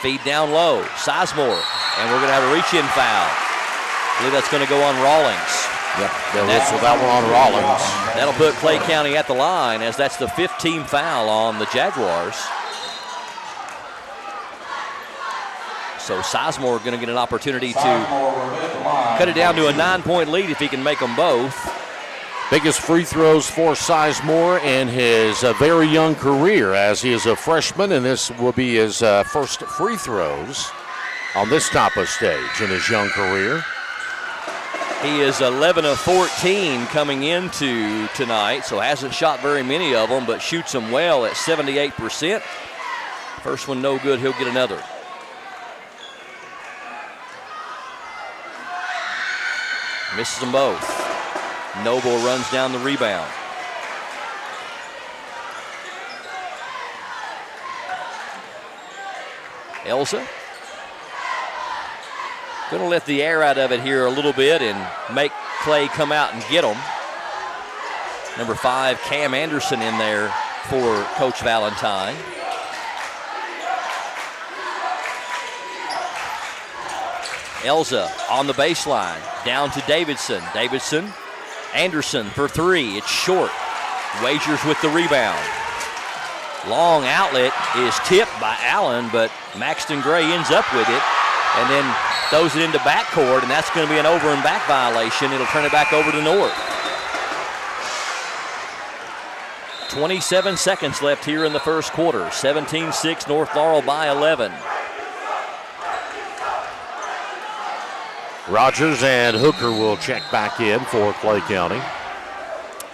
Feed down low. Sizemore. And we're going to have a reach-in foul. I believe that's going to go on Rawlings. Yep, they'll whistle that one on Rawlings. That'll put Clay County at the line, as that's the 15th foul on the Jaguars. So Sizemore going to get an opportunity to cut it down to a 9-point lead if he can make them both. Biggest free throws for Sizemore in his very young career, as he is a freshman, and this will be his first free throws on this type of stage in his young career. He is 11 of 14 coming into tonight, so hasn't shot very many of them, but shoots them well at 78%. First one no good, he'll get another. Misses them both. Noble runs down the rebound. Elza going to let the air out of it here a little bit and make Clay come out and get them. Number 5, Cam Anderson in there for Coach Valentine. Elza on the baseline, down to Davidson. Davidson, Anderson for 3, it's short. Wagers with the rebound. Long outlet is tipped by Allen, but Maxton Gray ends up with it and then throws it into backcourt, and that's going to be an over and back violation. It'll turn it back over to North. 27 seconds left here in the first quarter. 17-6, North Laurel by 11. Rogers and Hooker will check back in for Clay County.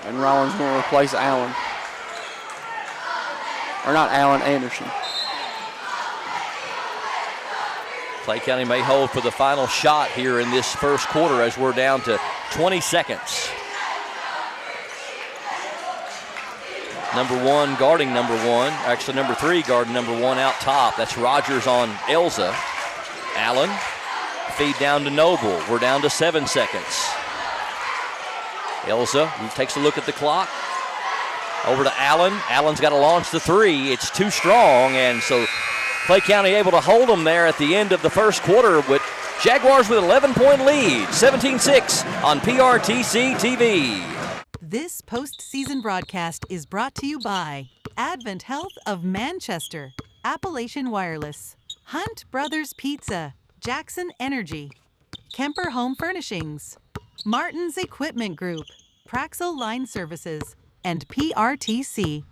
And Rollins going to replace Allen. Or not Allen, Anderson. Clay County may hold for the final shot here in this first quarter as we're down to 20 seconds. Number 1 guarding number 1. Actually, number 3 guarding number 1 out top. That's Rogers on Elza. Allen. Feed down to Noble. We're down to 7 seconds. Elza takes a look at the clock. Over to Allen. Allen's got to launch the 3. It's too strong, and so Clay County able to hold them there at the end of the first quarter, with Jaguars with 11-point lead, 17-6 on PRTC TV. This postseason broadcast is brought to you by Advent Health of Manchester, Appalachian Wireless, Hunt Brothers Pizza, Jackson Energy, Kemper Home Furnishings, Martin's Equipment Group, Praxel Line Services, and PRTC.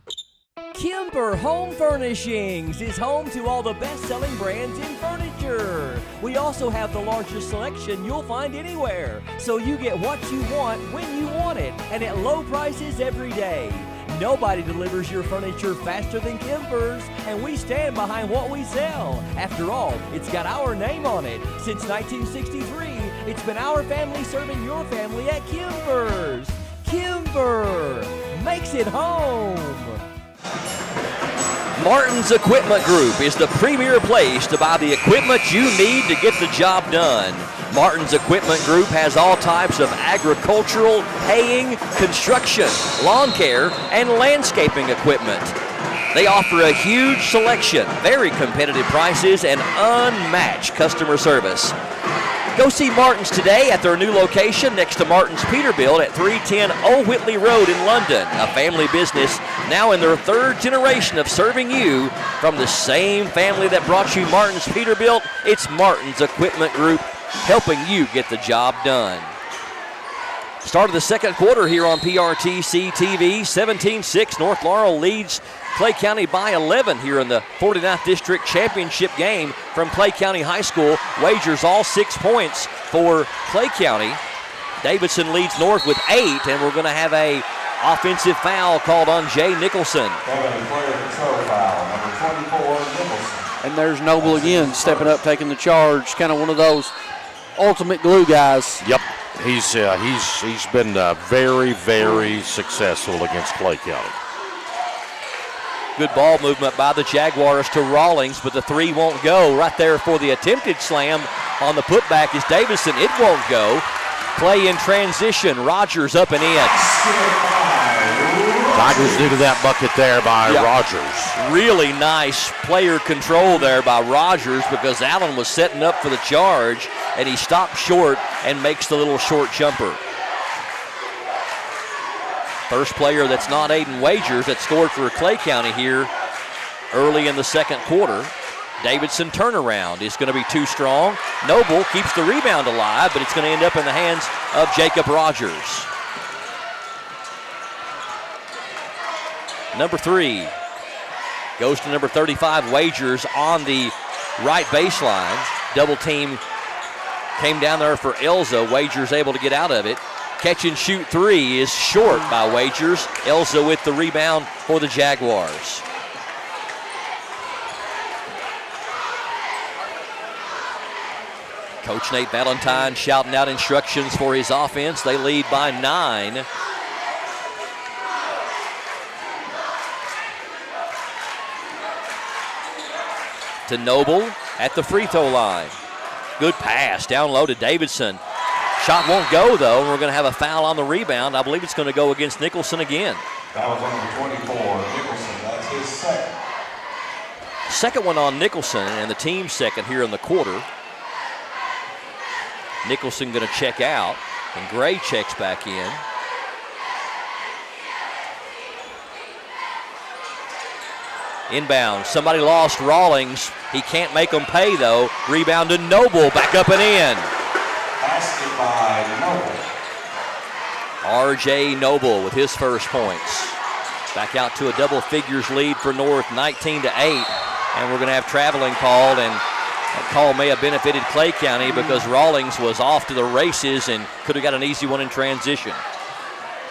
Kemper Home Furnishings is home to all the best-selling brands in furniture. We also have the largest selection you'll find anywhere, so you get what you want when you want it, and at low prices every day. Nobody delivers your furniture faster than Kemper's, and we stand behind what we sell. After all, it's got our name on it. Since 1963, it's been our family serving your family at Kemper's. Kemper makes it home. Martin's Equipment Group is the premier place to buy the equipment you need to get the job done. Martin's Equipment Group has all types of agricultural, haying, construction, lawn care, and landscaping equipment. They offer a huge selection, very competitive prices, and unmatched customer service. Go see Martin's today at their new location next to Martin's Peterbilt at 310 Old Whitley Road in London, a family business now in their third generation of serving you. From the same family that brought you Martin's Peterbilt, it's Martin's Equipment Group, helping you get the job done. Start of the second quarter here on PRTC TV, 17-6. North Laurel leads Clay County by 11 here in the 49th District Championship game from Clay County High School. Wagers all 6 points for Clay County. Davidson leads North with 8, and we're going to have a offensive foul called on Jay Nicholson. And there's Noble again, stepping up, taking the charge. Kind of one of those ultimate glue guys. Yep, he's been very, very successful against Clay County. Good ball movement by the Jaguars to Rawlings, but the three won't go. Right there for the attempted slam on the putback is Davison. It won't go. Play in transition. Rogers up and in. Tigers due to that bucket there by Rogers. Really nice player control there by Rogers because Allen was setting up for the charge, and he stopped short and makes the little short jumper. First player that's not Aiden Wagers that scored for Clay County here early in the second quarter. Davidson turnaround is going to be too strong. Noble keeps the rebound alive, but it's going to end up in the hands of Jacob Rogers. Number 3 goes to number 35, Wagers on the right baseline. Double team came down there for Elza. Wagers able to get out of it. Catch and shoot 3 is short by Wagers. Elza with the rebound for the Jaguars. Coach Nate Valentine shouting out instructions for his offense. They lead by 9. To Noble at the free throw line. Good pass down low to Davidson. Shot won't go, though, and we're going to have a foul on the rebound. I believe it's going to go against Nicholson again. That was on number 24, Nicholson. That's his second. Second one on Nicholson, and the team's second here in the quarter. Nicholson going to check out, and Gray checks back in. Inbound, somebody lost Rawlings. He can't make them pay, though. Rebound to Noble, back up and in. Basket by Noble. R.J. Noble with his first points. Back out to a double figures lead for North, 19-8. And we're going to have traveling called, and that call may have benefited Clay County because Rawlings was off to the races and could have got an easy one in transition.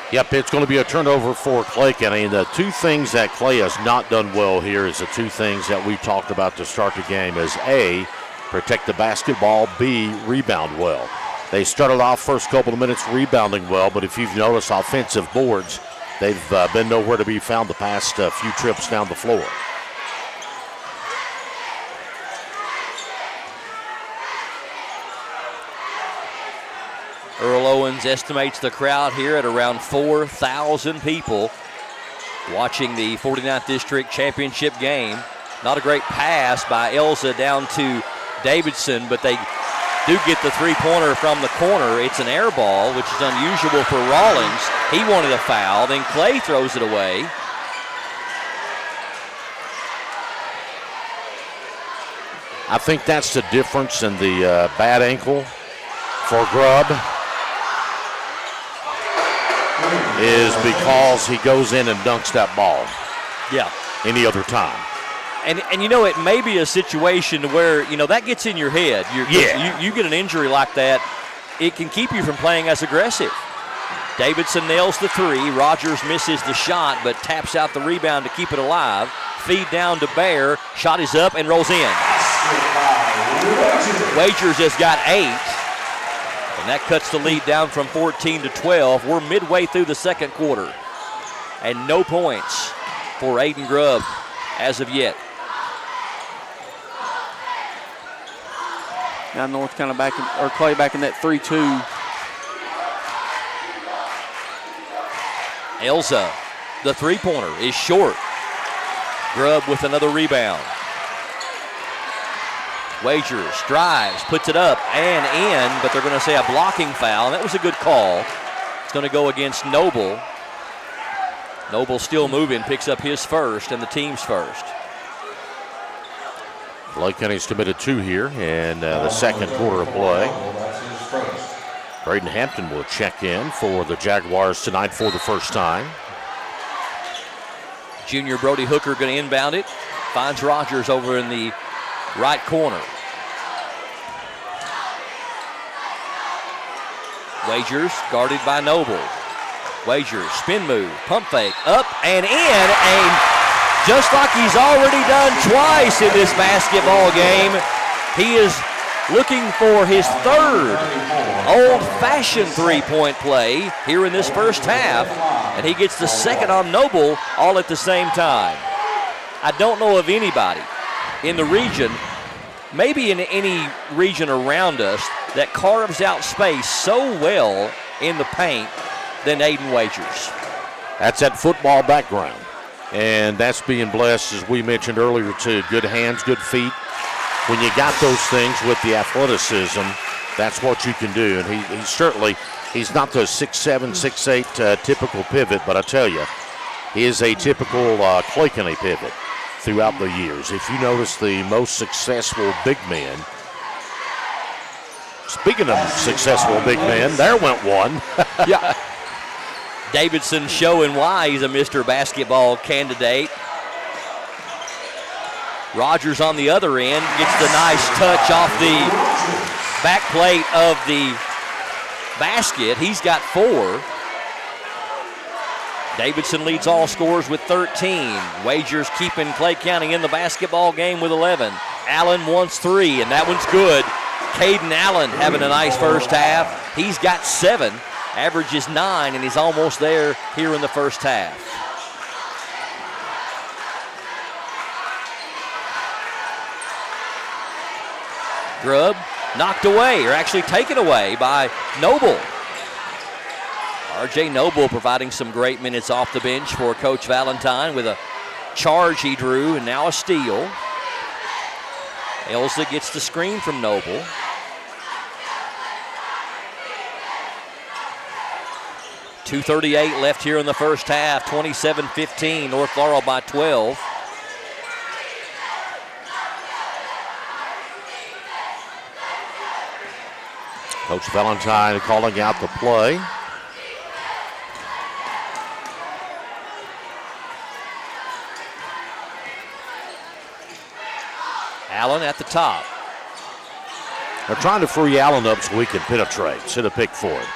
Yep, it's going to be a turnover for Clay County. And the two things that Clay has not done well here is the two things that we talked about to start the game is A, protect the basketball, B, rebound well. They started off first couple of minutes rebounding well, but if you've noticed offensive boards, they've been nowhere to be found the past few trips down the floor. Earl Owens estimates the crowd here at around 4,000 people watching the 49th District Championship game. Not a great pass by Elza down to Davidson, but they do get the three-pointer from the corner. It's an air ball, which is unusual for Rawlings. He wanted a foul, then Clay throws it away. I think that's the difference in the bad ankle for Grubb, is because he goes in and dunks that ball. Yeah. Any other time. And you know, it may be a situation where, you know, that gets in your head. You get an injury like that, it can keep you from playing as aggressive. Davidson nails the three. Rogers misses the shot, but taps out the rebound to keep it alive. Feed down to Bear. Shot is up and rolls in. Wagers has got 8. And that cuts the lead down from 14 to 12. We're midway through the second quarter. And no points for Aiden Grubb as of yet. Now North kind of Clay back in that 3-2. Elza, the three-pointer, is short. Grubb with another rebound. Wagers, drives, puts it up and in, but they're going to say a blocking foul, and that was a good call. It's going to go against Noble. Noble still moving, picks up his first and the team's first. Lake County's committed 2 here in the second quarter of play. Braden Hampton will check in for the Jaguars tonight for the first time. Junior Brody Hooker going to inbound it. Finds Rogers over in the right corner. Wagers guarded by Noble. Wagers, spin move, pump fake, up and in, and just like he's already done twice in this basketball game, he is looking for his third old-fashioned three-point play here in this first half, and he gets the second on Noble all at the same time. I don't know of anybody in the region, maybe in any region around us, that carves out space so well in the paint than Aiden Wagers. That's that football background, and that's being blessed, as we mentioned earlier, too. Good hands, good feet. When you got those things with the athleticism, that's what you can do. And he's not the 6'7", 6'8" typical pivot, but I tell you, he is a typical Clay County pivot throughout the years. If you notice the most successful big men, speaking of successful big men, there went one. Yeah. Davidson showing why he's a Mr. Basketball candidate. Rogers on the other end gets the nice touch off the back plate of the basket. He's got 4. Davidson leads all scorers with 13. Wagers keeping Clay County in the basketball game with 11. Allen wants 3, and that one's good. Caden Allen having a nice first half. He's got 7, averages 9, and he's almost there here in the first half. Grubb knocked away, or actually taken away by Noble. R.J. Noble providing some great minutes off the bench for Coach Valentine with a charge he drew and now a steal. Elza gets the screen from Noble. .238 left here in the first half, 27-15, North Laurel by 12. Coach Valentine calling out the play. Allen at the top. They're trying to free Allen up so he can penetrate. Hit a pick for him.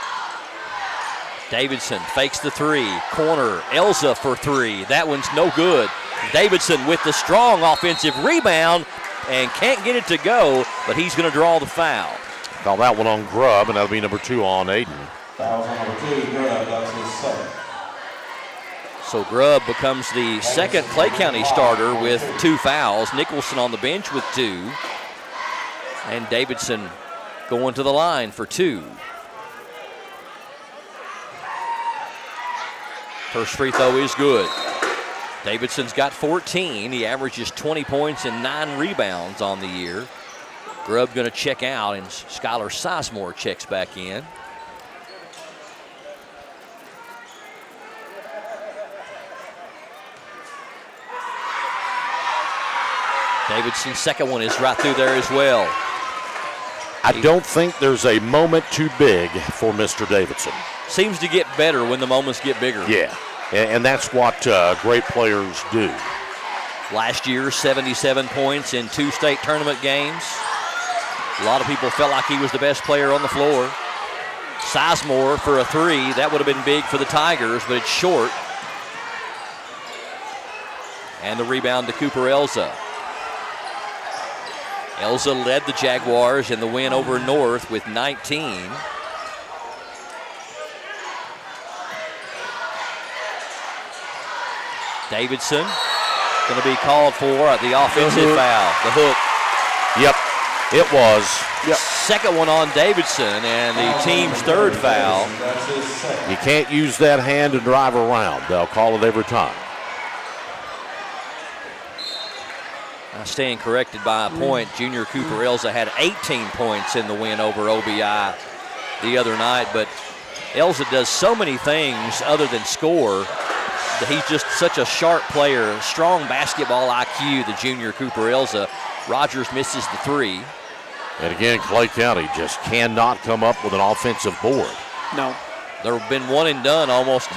Davidson fakes the 3. Corner, Elza for 3. That one's no good. Davidson with the strong offensive rebound and can't get it to go, but he's going to draw the foul. Call that one on Grubb, and that'll be number 2 on Aiden. Foul on number 2, Grubb, that's his second. So Grubb becomes the second Clay County starter with 2 fouls. Nicholson on the bench with 2. And Davidson going to the line for 2. First free throw is good. Davidson's got 14. He averages 20 points and 9 rebounds on the year. Grubb going to check out, and Skylar Sizemore checks back in. Davidson's second one is right through there as well. I don't think there's a moment too big for Mr. Davidson. Seems to get better when the moments get bigger. Yeah, and that's what great players do. Last year, 77 points in 2 state tournament games. A lot of people felt like he was the best player on the floor. Sizemore for a 3. That would have been big for the Tigers, but it's short. And the rebound to Cooper Elza. Elza led the Jaguars in the win over North with 19. Davidson going to be called for the offensive foul, the hook. Yep, it was. Yep. Second one on Davidson and the team's third foul. You can't use that hand to drive around. They'll call it every time. Staying corrected by a point. Junior Cooper Elza had 18 points in the win over OBI the other night, but Elza does so many things other than score. He's just such a sharp player, strong basketball IQ, the junior Cooper Elza. Rogers misses the 3. And again, Clay County just cannot come up with an offensive board. No. There have been one and done almost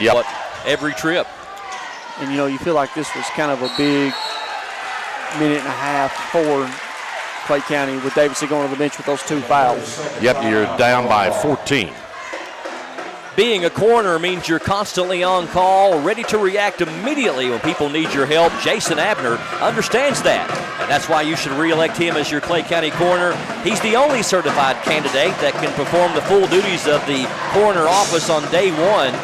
every trip. And, you feel like this was kind of a big minute and a half for Clay County with Davidson going to the bench with those 2 fouls. Yep, you're down by 14. Being a corner means you're constantly on call, ready to react immediately when people need your help. Jason Abner understands that, and that's why you should re-elect him as your Clay County corner. He's the only certified candidate that can perform the full duties of the coroner office on day 1.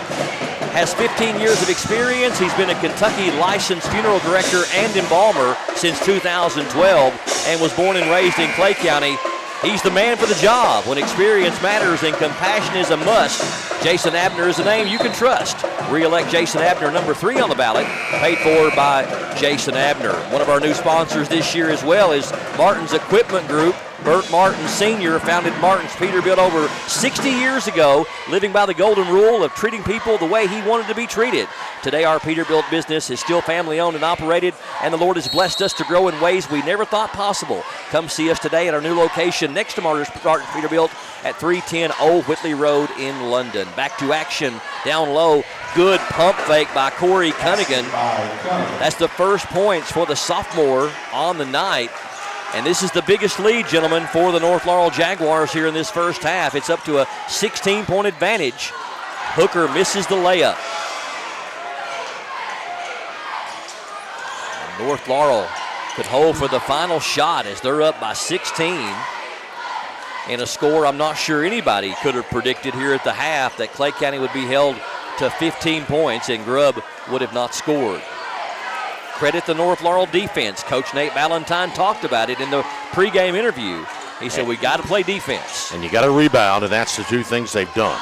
Has 15 years of experience. He's been a Kentucky licensed funeral director and embalmer since 2012 and was born and raised in Clay County. He's the man for the job. When experience matters and compassion is a must, Jason Abner is a name you can trust. Re-elect Jason Abner, number 3 on the ballot, paid for by Jason Abner. One of our new sponsors this year as well is Martin's Equipment Group. Bert Martin Sr. founded Martin's Peterbilt over 60 years ago, living by the golden rule of treating people the way he wanted to be treated. Today, our Peterbilt business is still family-owned and operated, and the Lord has blessed us to grow in ways we never thought possible. Come see us today at our new location next to Martin's Peterbilt at 310 Old Whitley Road in London. Back to action down low. Good pump fake by Corey Cunningham. That's the first points for the sophomore on the night. And this is the biggest lead, gentlemen, for the North Laurel Jaguars here in this first half. It's up to a 16-point advantage. Hooker misses the layup. And North Laurel could hold for the final shot as they're up by 16. In a score I'm not sure anybody could have predicted here at the half that Clay County would be held to 15 points and Grubb would have not scored. Credit the North Laurel defense. Coach Nate Valentine talked about it in the pregame interview. He said, we got to play defense. And you got to rebound, and that's the 2 things they've done.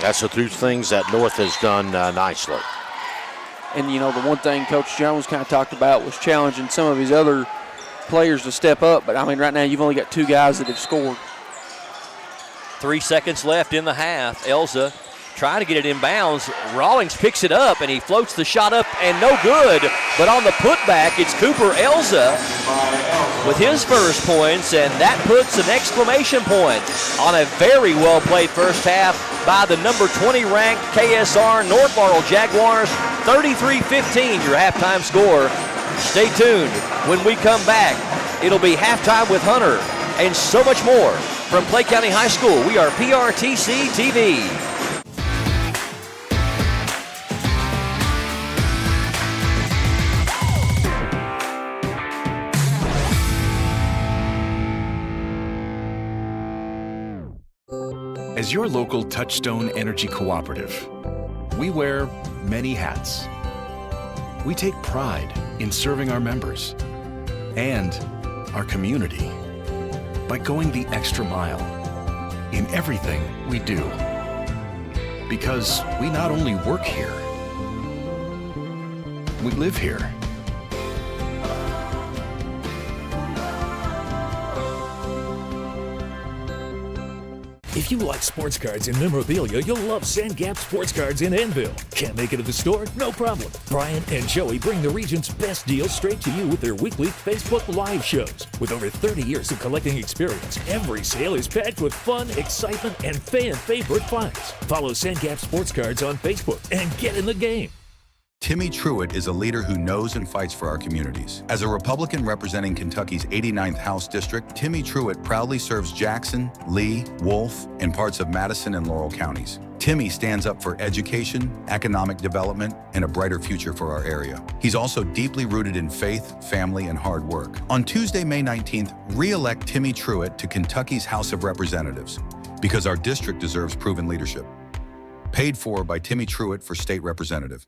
That's the 2 things that North has done nicely. And, the one thing Coach Jones kind of talked about was challenging some of his other players to step up. But, right now you've only got 2 guys that have scored. 3 seconds left in the half. Elza trying to get it inbounds. Rawlings picks it up, and he floats the shot up, and no good. But on the putback, it's Cooper Elza with his first points, and that puts an exclamation point on a very well-played first half by the number 20 ranked KSR North Laurel Jaguars. 33-15, your halftime score. Stay tuned. When we come back, it'll be halftime with Hunter and so much more. From Clay County High School, we are PRTC TV. As your local Touchstone Energy Cooperative, we wear many hats. We take pride in serving our members and our community by going the extra mile in everything we do. Because we not only work here, we live here. If you like sports cards and memorabilia, you'll love Sand Gap Sports Cards in Annville. Can't make it to the store? No problem. Brian and Joey bring the region's best deals straight to you with their weekly Facebook Live shows. With over 30 years of collecting experience, every sale is packed with fun, excitement, and fan-favorite finds. Follow Sand Gap Sports Cards on Facebook and get in the game. Timmy Truitt is a leader who knows and fights for our communities. As a Republican representing Kentucky's 89th House District, Timmy Truitt proudly serves Jackson, Lee, Wolfe, and parts of Madison and Laurel counties. Timmy stands up for education, economic development, and a brighter future for our area. He's also deeply rooted in faith, family, and hard work. On Tuesday, May 19th, re-elect Timmy Truitt to Kentucky's House of Representatives, because our district deserves proven leadership. Paid for by Timmy Truitt for State Representative.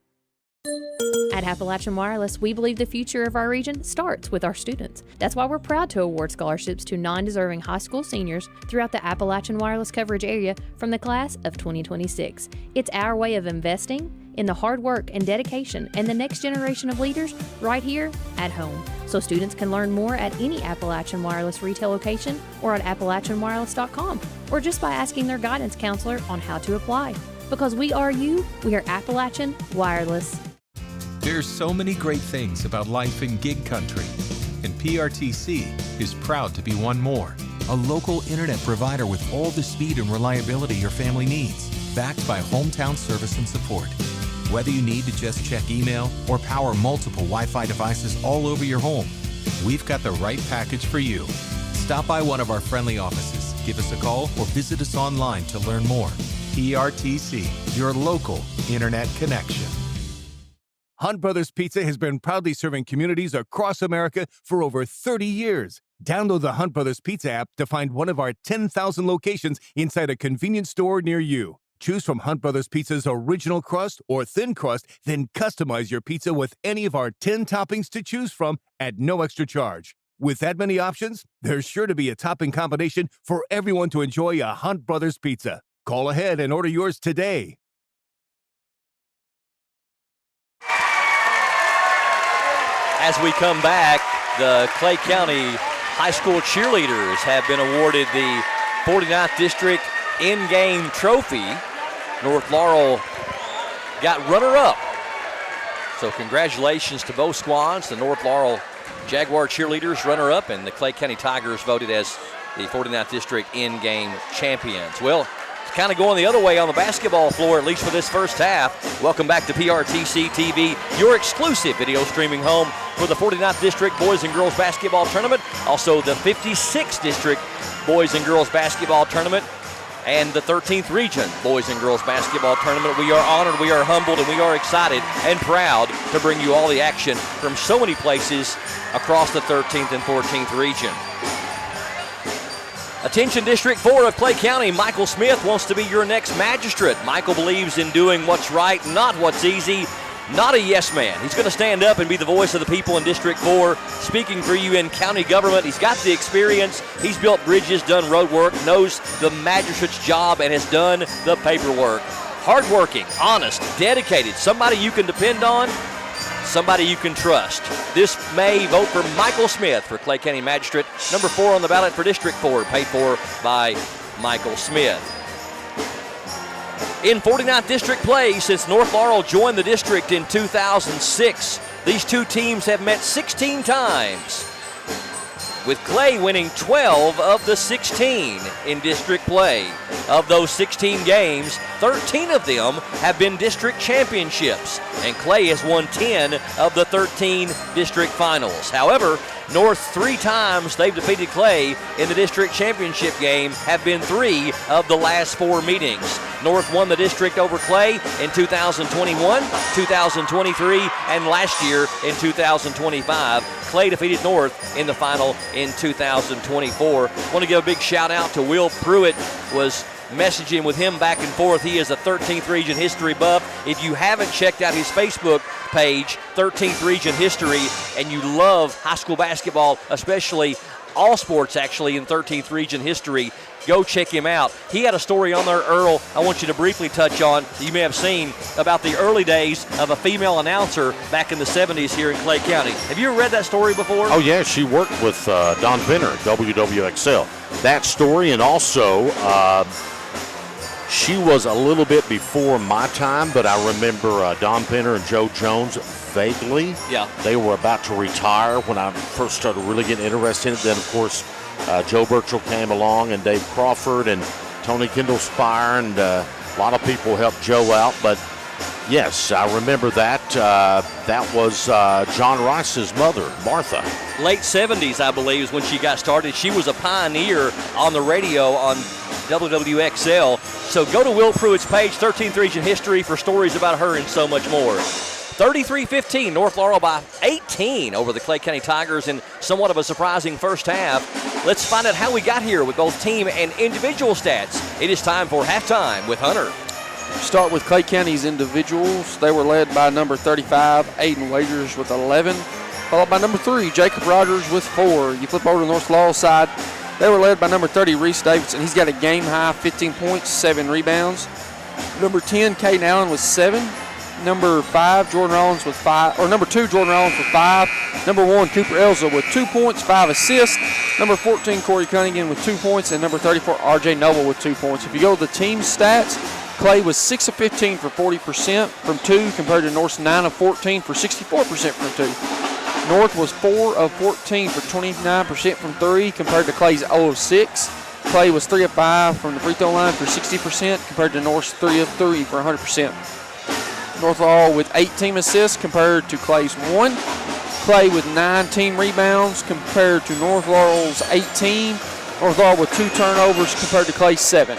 At Appalachian Wireless, we believe the future of our region starts with our students. That's why we're proud to award scholarships to non-deserving high school seniors throughout the Appalachian Wireless coverage area from the class of 2026. It's our way of investing in the hard work and dedication and the next generation of leaders right here at home. So students can learn more at any Appalachian Wireless retail location or at AppalachianWireless.com, or just by asking their guidance counselor on how to apply. Because we are you, we are Appalachian Wireless. There's so many great things about life in gig country, and PRTC is proud to be one more. A local internet provider with all the speed and reliability your family needs, backed by hometown service and support. Whether you need to just check email or power multiple Wi-Fi devices all over your home, we've got the right package for you. Stop by one of our friendly offices, give us a call, or visit us online to learn more. PRTC, your local internet connection. Hunt Brothers Pizza has been proudly serving communities across America for over 30 years. Download the Hunt Brothers Pizza app to find one of our 10,000 locations inside a convenience store near you. Choose from Hunt Brothers Pizza's original crust or thin crust, then customize your pizza with any of our 10 toppings to choose from at no extra charge. With that many options, there's sure to be a topping combination for everyone to enjoy a Hunt Brothers Pizza. Call ahead and order yours today. As we come back, the Clay County High School cheerleaders have been awarded the 49th District in-game trophy. North Laurel got runner-up. So congratulations to both squads. The North Laurel Jaguar cheerleaders runner-up, and the Clay County Tigers voted as the 49th District in-game champions. Well, it's kind of going the other way on the basketball floor, at least for this first half. Welcome back to PRTC TV, your exclusive video streaming home for the 49th District Boys and Girls Basketball Tournament, also the 56th District Boys and Girls Basketball Tournament, and the 13th Region Boys and Girls Basketball Tournament. We are honored, we are humbled, and we are excited and proud to bring you all the action from so many places across the 13th and 14th Region. Attention District 4 of Clay County, Michael Smith wants to be your next magistrate. Michael believes in doing what's right, not what's easy, not a yes man. He's going to stand up and be the voice of the people in District 4, speaking for you in county government. He's got the experience. He's built bridges, done road work, knows the magistrate's job, and has done the paperwork. Hardworking, honest, dedicated, somebody you can depend on, somebody you can trust. This May, vote for Michael Smith for Clay County Magistrate, number 4 on the ballot for District 4, paid for by Michael Smith. In 49th District play, since North Laurel joined the district in 2006, these two teams have met 16 times, with Clay winning 12 of the 16 in district play. Of those 16 games, 13 of them have been district championships, and Clay has won 10 of the 13 district finals. However, North 3 times they've defeated Clay in the district championship game have been 3 of the last 4 meetings. North won the district over Clay in 2021, 2023, and last year in 2025. Clay defeated North in the final in 2024. Want to give a big shout out to Will Pruitt. Was messaging with him back and forth. He is a 13th Region history buff. If you haven't checked out his Facebook page, 13th Region History, and you love high school basketball, especially all sports actually in 13th Region History, go check him out. He had a story on there, Earl, I want you to briefly touch on, you may have seen, about the early days of a female announcer back in the 70s here in Clay County. Have you ever read that story before? Oh, yeah, she worked with Don Benner at WWXL. That story, and also She was a little bit before my time, but I remember Don Penner and Joe Jones vaguely. Yeah. They were about to retire when I first started really getting interested in it. Then, of course, Joe Burchell came along, and Dave Crawford and Tony Kendall Spire, and a lot of people helped Joe out. But, yes, I remember that. That was John Rice's mother, Martha. Late 70s, I believe, is when she got started. She was a pioneer on the radio on WWXL. So go to Will Pruitt's page, 13th Region History, for stories about her and so much more. 33-15, North Laurel by 18 over the Clay County Tigers in somewhat of a surprising first half. Let's find out how we got here with both team and individual stats. It is time for halftime with Hunter. Start with Clay County's individuals. They were led by number 35, Aiden Wagers with 11, followed by number 3, Jacob Rogers with 4. You flip over to the North Laurel side. They were led by number 30, Reese Davidson. He's got a game-high 15 points, 7 rebounds. Number 10, Caden Allen with 7. Number 5, Jordan Rollins with 5. Or number 2, Jordan Rollins with 5. Number 1, Cooper Elza with 2 points, 5 assists. Number 14, Corey Cunningham with 2 points. And number 34, RJ Noble with 2 points. If you go to the team stats, Clay was 6 of 15 for 40% from 2 compared to North's 9 of 14 for 64% from 2. North was 4 of 14 for 29% from 3 compared to Clay's 0 of 6. Clay was 3 of 5 from the free throw line for 60% compared to North's 3 of 3 for 100%. North Laurel with 8 team assists compared to Clay's 1. Clay with 9 team rebounds compared to North Laurel's 18. North Laurel with 2 turnovers compared to Clay's 7.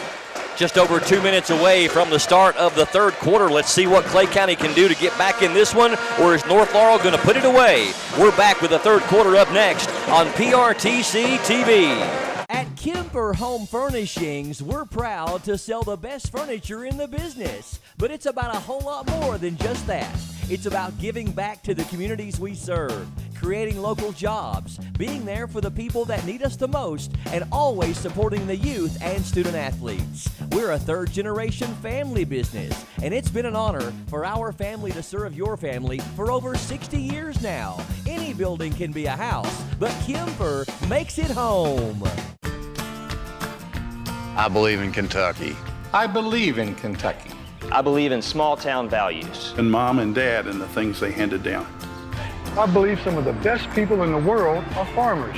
Just over 2 minutes away from the start of the third quarter. Let's see what Clay County can do to get back in this one, or is North Laurel going to put it away? We're back with the third quarter up next on PRTC TV. At Kemper Home Furnishings, we're proud to sell the best furniture in the business. But it's about a whole lot more than just that. It's about giving back to the communities we serve, creating local jobs, being there for the people that need us the most, and always supporting the youth and student athletes. We're a third-generation family business, and it's been an honor for our family to serve your family for over 60 years now. Any building can be a house, but Kemper makes it home. I believe in Kentucky. I believe in Kentucky. I believe in small-town values. And Mom and Dad and the things they handed down. I believe some of the best people in the world are farmers.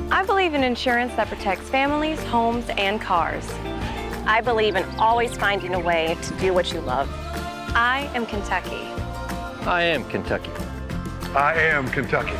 I believe in insurance that protects families, homes, and cars. I believe in always finding a way to do what you love. I am Kentucky. I am Kentucky. I am Kentucky.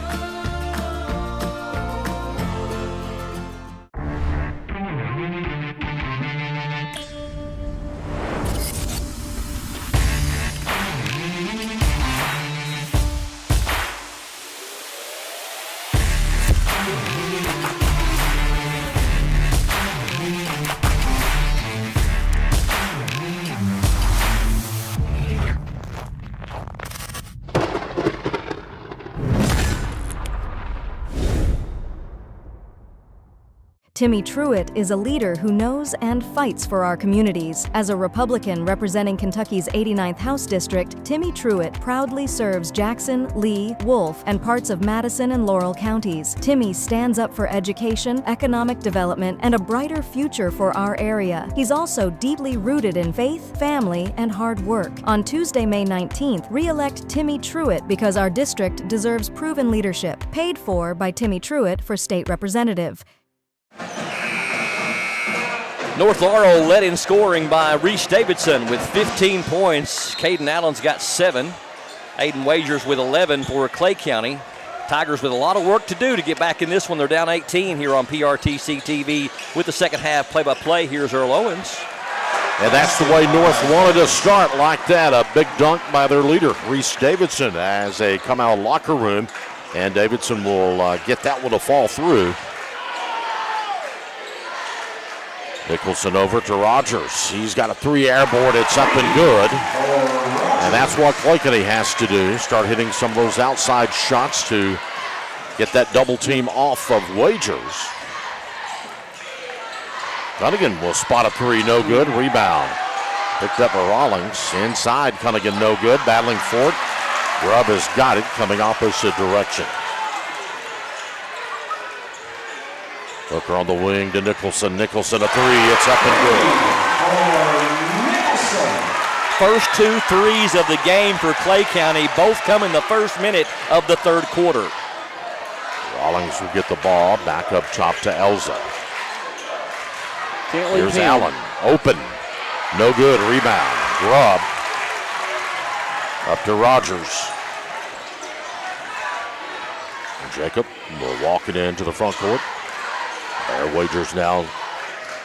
Timmy Truitt is a leader who knows and fights for our communities. As a Republican representing Kentucky's 89th House District, Timmy Truitt proudly serves Jackson, Lee, Wolfe, and parts of Madison and Laurel counties. Timmy stands up for education, economic development, and a brighter future for our area. He's also deeply rooted in faith, family, and hard work. On Tuesday, May 19th, re-elect Timmy Truitt because our district deserves proven leadership. Paid for by Timmy Truitt for state representative. North Laurel led in scoring by Reese Davidson with 15 points. Caden Allen's got 7. Aiden Wagers with 11 for Clay County. Tigers with a lot of work to do to get back in this one. They're down 18 here on PRTC TV with the second half play-by-play. Here's Earl Owens. And that's the way North wanted to start, like that. A big dunk by their leader, Reese Davidson, as they come out of the locker room. And Davidson will get that one to fall through. Nicholson over to Rogers. He's got a 3 airborne. It's up and good. And that's what Clay County has to do. Start hitting some of those outside shots to get that double team off of Wagers. Cunningham will spot a 3, no good. Rebound. Picked up by Rawlings. Inside, Cunningham no good. Battling for it. Grubb has got it, coming opposite direction. Hooker on the wing to Nicholson. Nicholson a 3, it's up and good. First 2 threes of the game for Clay County, both come in the first minute of the third quarter. Rawlings will get the ball back up top to Elza. Here's him. Allen, open, no good, rebound, Grubb. Up to Rogers. And Jacob will walk it into the front court. Their wagers now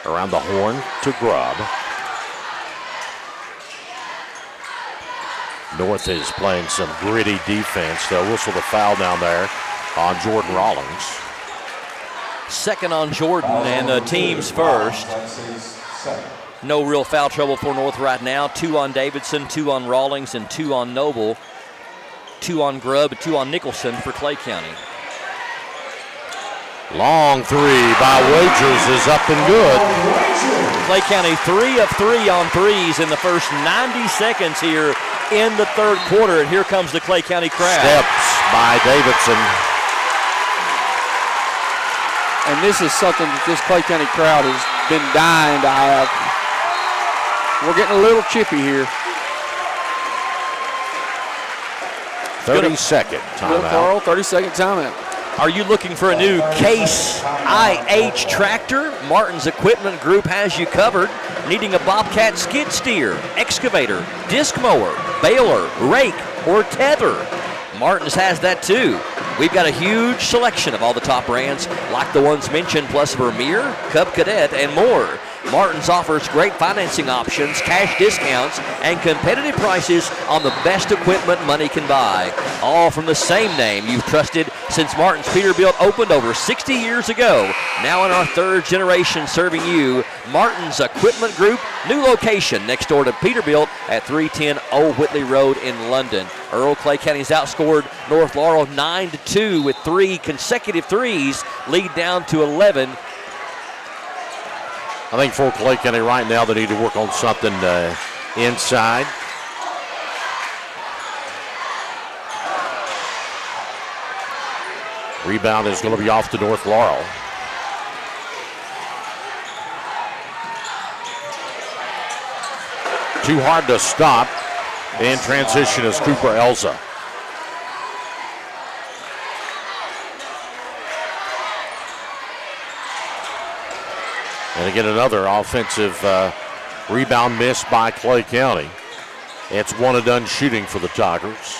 around the horn to Grubb. North is playing some gritty defense. They'll whistle the foul down there on Jordan Rawlings. Second on Jordan and the team's first. No real foul trouble for North right now. 2 on Davidson, 2 on Rawlings, and 2 on Noble. 2 on Grubb, 2 on Nicholson for Clay County. Long three by Wagers is up and good. Clay County 3 of 3 on threes in the first 90 seconds here in the third quarter, and here comes the Clay County crowd. Steps by Davidson. And this is something that this Clay County crowd has been dying to have. We're getting a little chippy here. 30-second timeout. 30-second timeout. Are you looking for a new Case IH tractor? Martin's Equipment Group has you covered. Needing a Bobcat skid steer, excavator, disc mower, baler, rake, or tether? Martin's has that too. We've got a huge selection of all the top brands like the ones mentioned, plus Vermeer, Cub Cadet, and more. Martin's offers great financing options, cash discounts, and competitive prices on the best equipment money can buy. All from the same name you've trusted since Martin's Peterbilt opened over 60 years ago. Now in our third generation serving you, Martin's Equipment Group, new location next door to Peterbilt at 310 Old Whitley Road in London. Earl, Clay County's outscored North Laurel 9-2 with 3 consecutive threes, lead down to 11. I think for Clay County right now, they need to work on something inside. Rebound is going to be off to North Laurel. Too hard to stop. In transition is Cooper Elza. And again, another offensive rebound miss by Clay County. It's one and done shooting for the Tigers.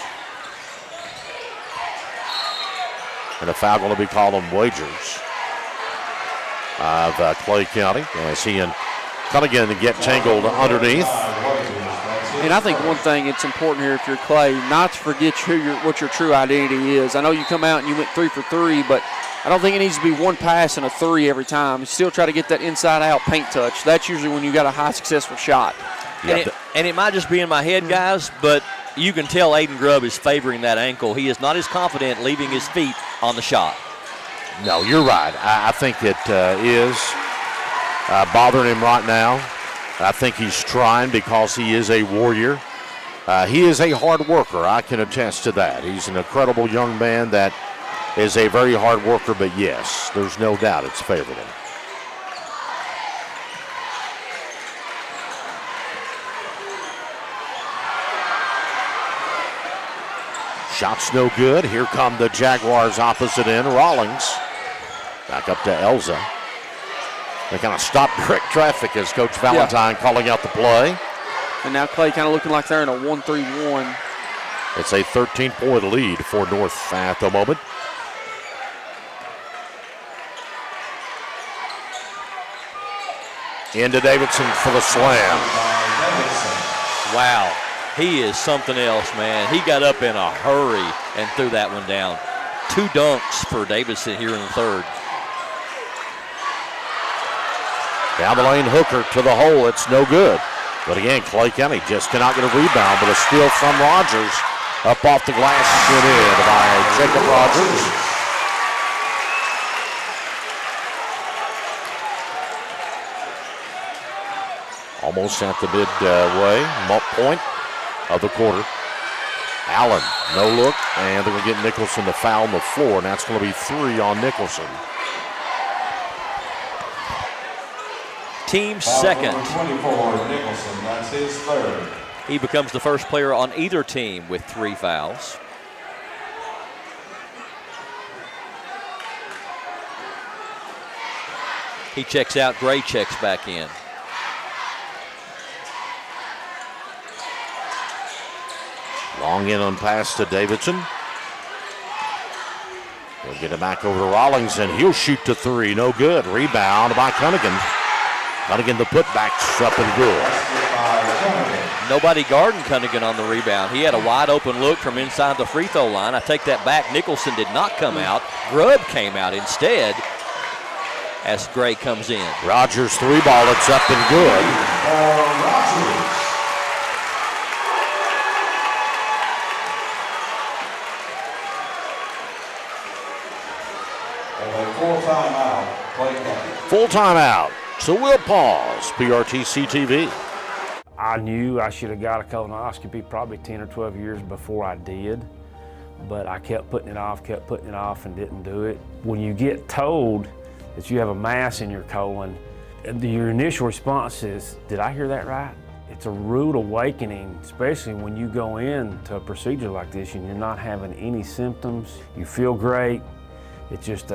And a foul going to be called on Wagers of Clay County as he and Cunningham get tangled underneath. And I think one thing it's important here if you're Clay, not to forget what your true identity is. I know you come out and you went 3 for 3, but I don't think it needs to be one pass and a 3 every time. You still try to get that inside-out paint touch. That's usually when you got a high successful shot. And it might just be in my head, guys, but you can tell Aiden Grubb is favoring that ankle. He is not as confident leaving his feet on the shot. No, you're right. I think it is bothering him right now. I think he's trying because he is a warrior. He is a hard worker. I can attest to that. He's an incredible young man that is a very hard worker, but yes, there's no doubt it's favored him. Shot's no good. Here come the Jaguars opposite end. Rawlings back up to Elza. They kind of stop direct traffic as Coach Valentine calling out the play. And now Clay kind of looking like they're in a 1-3-1. It's a 13-point lead for North at the moment. Into Davidson for the slam. Wow. He is something else, man. He got up in a hurry and threw that one down. 2 dunks for Davidson here in the third. Down the lane, Hooker to the hole. It's no good. But again, Clay County just cannot get a rebound, but a steal from Rogers. Up off the glass and in by Jacob Rogers. Almost at the midway point of the quarter. Allen, no look, and they're going to get Nicholson to foul on the floor, and that's going to be 3 on Nicholson. team's Foul second. number 24, Nicholson. That's his third. He becomes the first player on either team with 3 fouls. He checks out, Gray checks back in. Long in on pass to Davidson. He'll get it back over to Rawlings, and he'll shoot to 3. No good. Rebound by Cunningham. Cunningham, the putback's up and good. Nobody guarding Cunningham on the rebound. He had a wide open look from inside the free throw line. I take that back. Nicholson did not come out. Grubb came out instead as Gray comes in. Rogers 3-ball, it's up and good. Full timeout. So we'll pause. PRTC TV. I knew I should have got a colonoscopy probably 10 or 12 years before I did, but I kept putting it off, and didn't do it. When you get told that you have a mass in your colon, your initial response is, did I hear that right? It's a rude awakening, especially when you go into a procedure like this and you're not having any symptoms. You feel great. It's just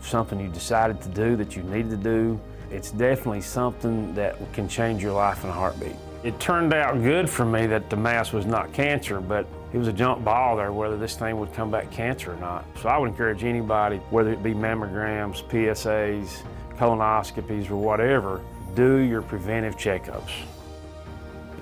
something you decided to do, that you needed to do. It's definitely something that can change your life in a heartbeat. It turned out good for me that the mass was not cancer, but it was a jump ball there whether this thing would come back cancer or not. So I would encourage anybody, whether it be mammograms, PSAs, colonoscopies, or whatever, do your preventive checkups.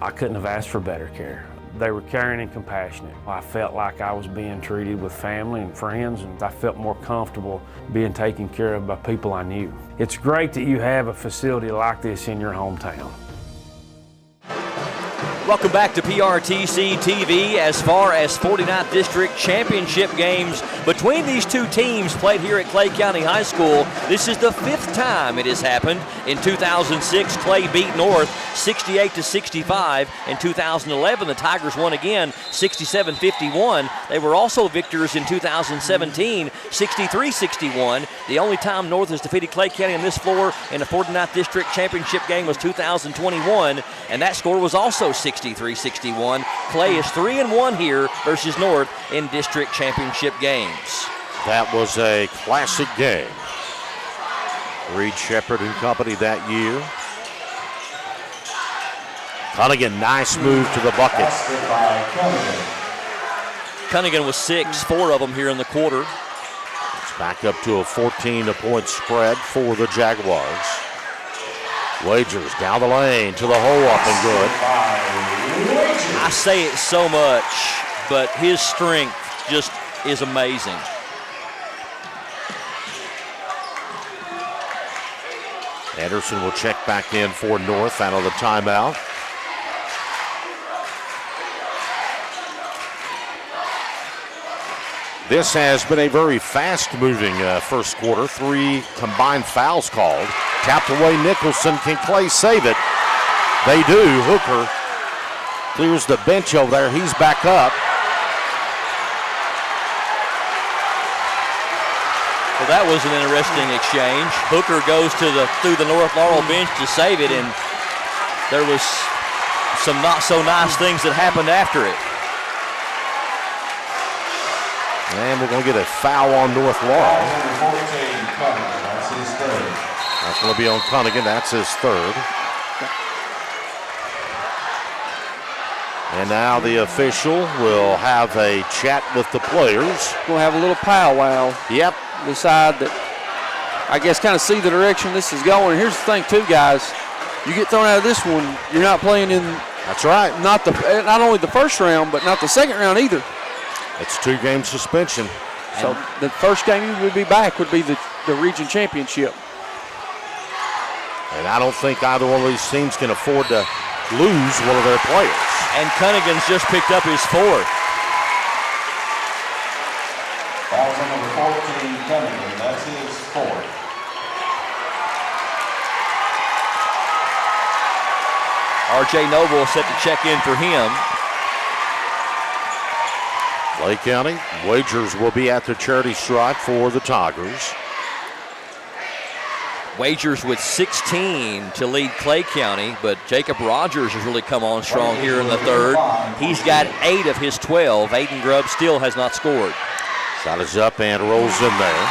I couldn't have asked for better care. They were caring and compassionate. I felt like I was being treated with family and friends, and I felt more comfortable being taken care of by people I knew. It's great that you have a facility like this in your hometown. Welcome back to PRTC TV. As far as 49th District Championship games between these two teams played here at Clay County High School, this is the 5th time it has happened. In 2006, Clay beat North 68-65. In 2011, the Tigers won again 67-51. They were also victors in 2017, 63-61. The only time North has defeated Clay County on this floor in a 49th District Championship game was 2021, and that score was also 63-61. Clay is 3-1 here versus North in district championship games. That was a classic game. Reed Shepard and company that year. Cunningham, nice move to the bucket. Cunningham was 6, 4 of them here in the quarter. It's back up to a 14-point spread for the Jaguars. Wagers down the lane to the hole, up and good. I say it so much, but his strength just is amazing. Anderson will check back in for North out of the timeout. This has been a very fast-moving first quarter. 3 combined fouls called. Tapped away Nicholson. Can Clay save it? They do. Hooker clears the bench over there. He's back up. Well, that was an interesting exchange. Hooker goes to through the North Laurel bench to save it, and there was some not so nice things that happened after it. And we're going to get a foul on North Laurel. That's his third. That's going to be on Cunningham. That's his third. And now the official will have a chat with the players. We'll have a little powwow. Yep. Decide that, I guess, kind of see the direction this is going. And here's the thing, too, guys. You get thrown out of this one, you're not playing in. That's right. Not only the first round, but not the second round either. It's 2-game suspension. So the first game you would be back would be the region championship. And I don't think either one of these teams can afford to lose one of their players. And Cunningham's just picked up his 4th. Foul on number 14, Cunningham. That's his 4th. R.J. Noble set to check in for him. Clay County Wagers will be at the charity stripe for the Tigers. Wagers with 16 to lead Clay County, but Jacob Rogers has really come on strong here in the third. He's got 8 of his 12. Aiden Grubb still has not scored. Shot is up and rolls in there.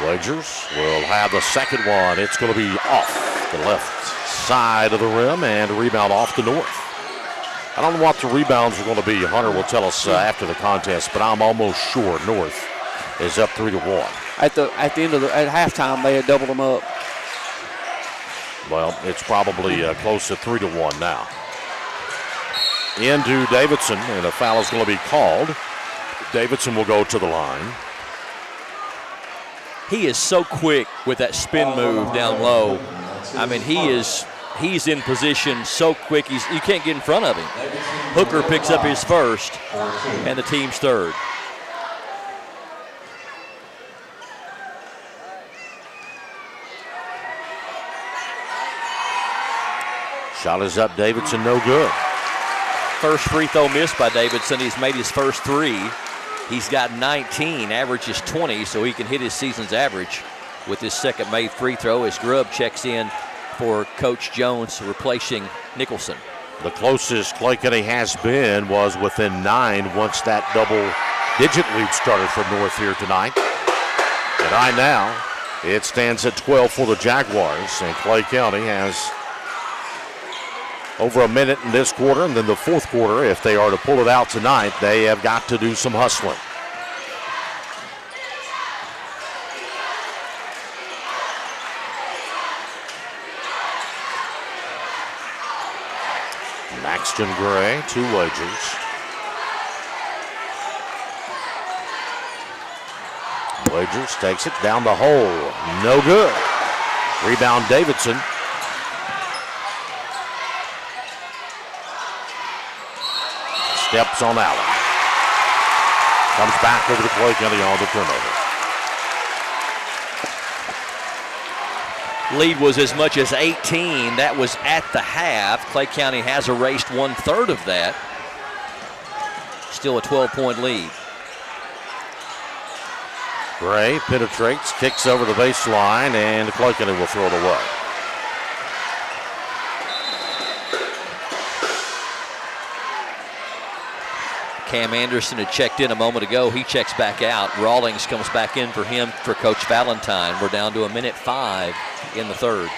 Wagers will have the second one. It's going to be off the left side of the rim and a rebound off the north. I don't know what the rebounds are going to be. Hunter will tell us after the contest, but I'm almost sure North is up 3-1. At halftime, they had doubled them up. Well, it's probably close to 3-1 now. Into Davidson, and a foul is going to be called. Davidson will go to the line. He is so quick with that spin move down low. I mean, he's in position so quick, you can't get in front of him. Hooker picks up his first, and the team's third. Shot is up, Davidson, no good. First free throw missed by Davidson. He's made his first 3. He's got 19, average is 20, so he can hit his season's average with his second made free throw as Grubb checks in for Coach Jones, replacing Nicholson. The closest Clay County has been was within 9 once that double-digit lead started for North here tonight. And right now, it stands at 12 for the Jaguars, and Clay County has over a minute in this quarter, and then the fourth quarter, if they are to pull it out tonight, they have got to do some hustling. Maxton Gray to Wagers. Wagers takes it down the hole. No good. Rebound Davidson. Steps on Allen. Comes back over to Clay County on the turnover. Lead was as much as 18. That was at the half. Clay County has erased 1/3 of that. Still a 12-point lead. Gray penetrates, kicks over the baseline, and Clay County will throw it away. Cam Anderson had checked in a moment ago. He checks back out. Rawlings comes back in for him for Coach Valentine. We're down to 1:05 in the third.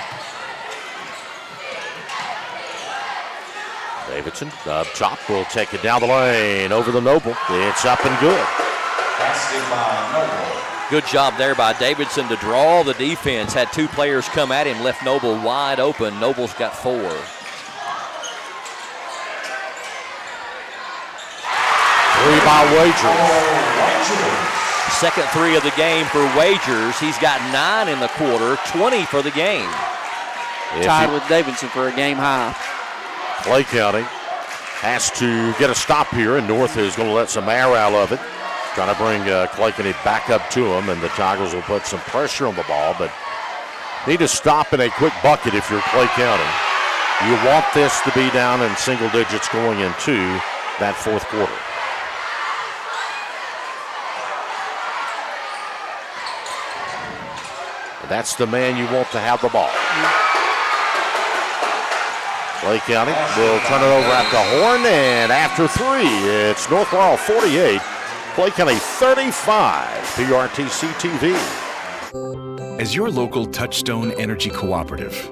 Davidson, up top, will take it down the lane over the Noble. It's up and good. Good job there by Davidson to draw the defense. Had 2 players come at him, left Noble wide open. Noble's got 4. Three by Wagers. Second 3 of the game for Wagers. He's got 9 in the quarter, 20 for the game. Tied with Davidson for a game high. Clay County has to get a stop here, and North is going to let some air out of it. Trying to bring Clay County back up to him, and the Tigers will put some pressure on the ball, but need to stop in a quick bucket if you're Clay County. You want this to be down in single digits going into that fourth quarter. That's the man you want to have the ball. Clay County will turn it over at the horn, and after 3, it's North Laurel 48, Clay County 35, PRTC TV. As your local Touchstone Energy Cooperative,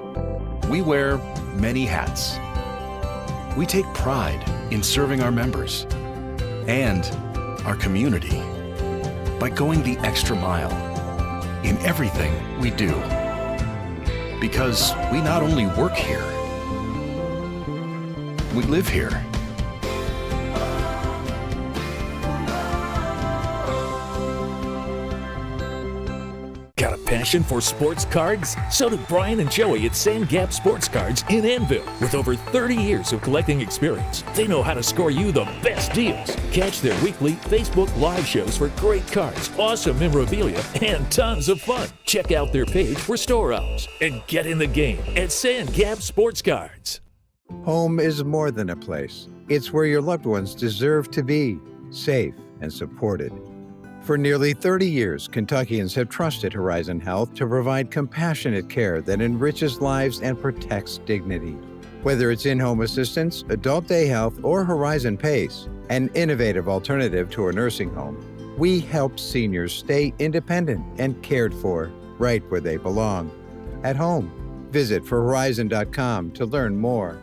we wear many hats. We take pride in serving our members and our community by going the extra mile in everything we do. Because we not only work here, we live here. Got a passion for sports cards? So do Brian and Joey at Sand Gap Sports Cards in Annville. With over 30 years of collecting experience, they know how to score you the best deals. Catch their weekly Facebook Live shows for great cards, awesome memorabilia, and tons of fun. Check out their page for store hours and get in the game at Sand Gap Sports Cards. Home is more than a place. It's where your loved ones deserve to be, safe and supported. For nearly 30 years, Kentuckians have trusted Horizon Health to provide compassionate care that enriches lives and protects dignity. Whether it's in-home assistance, adult day health, or Horizon PACE, an innovative alternative to a nursing home, we help seniors stay independent and cared for right where they belong, at home. Visit forhorizon.com to learn more.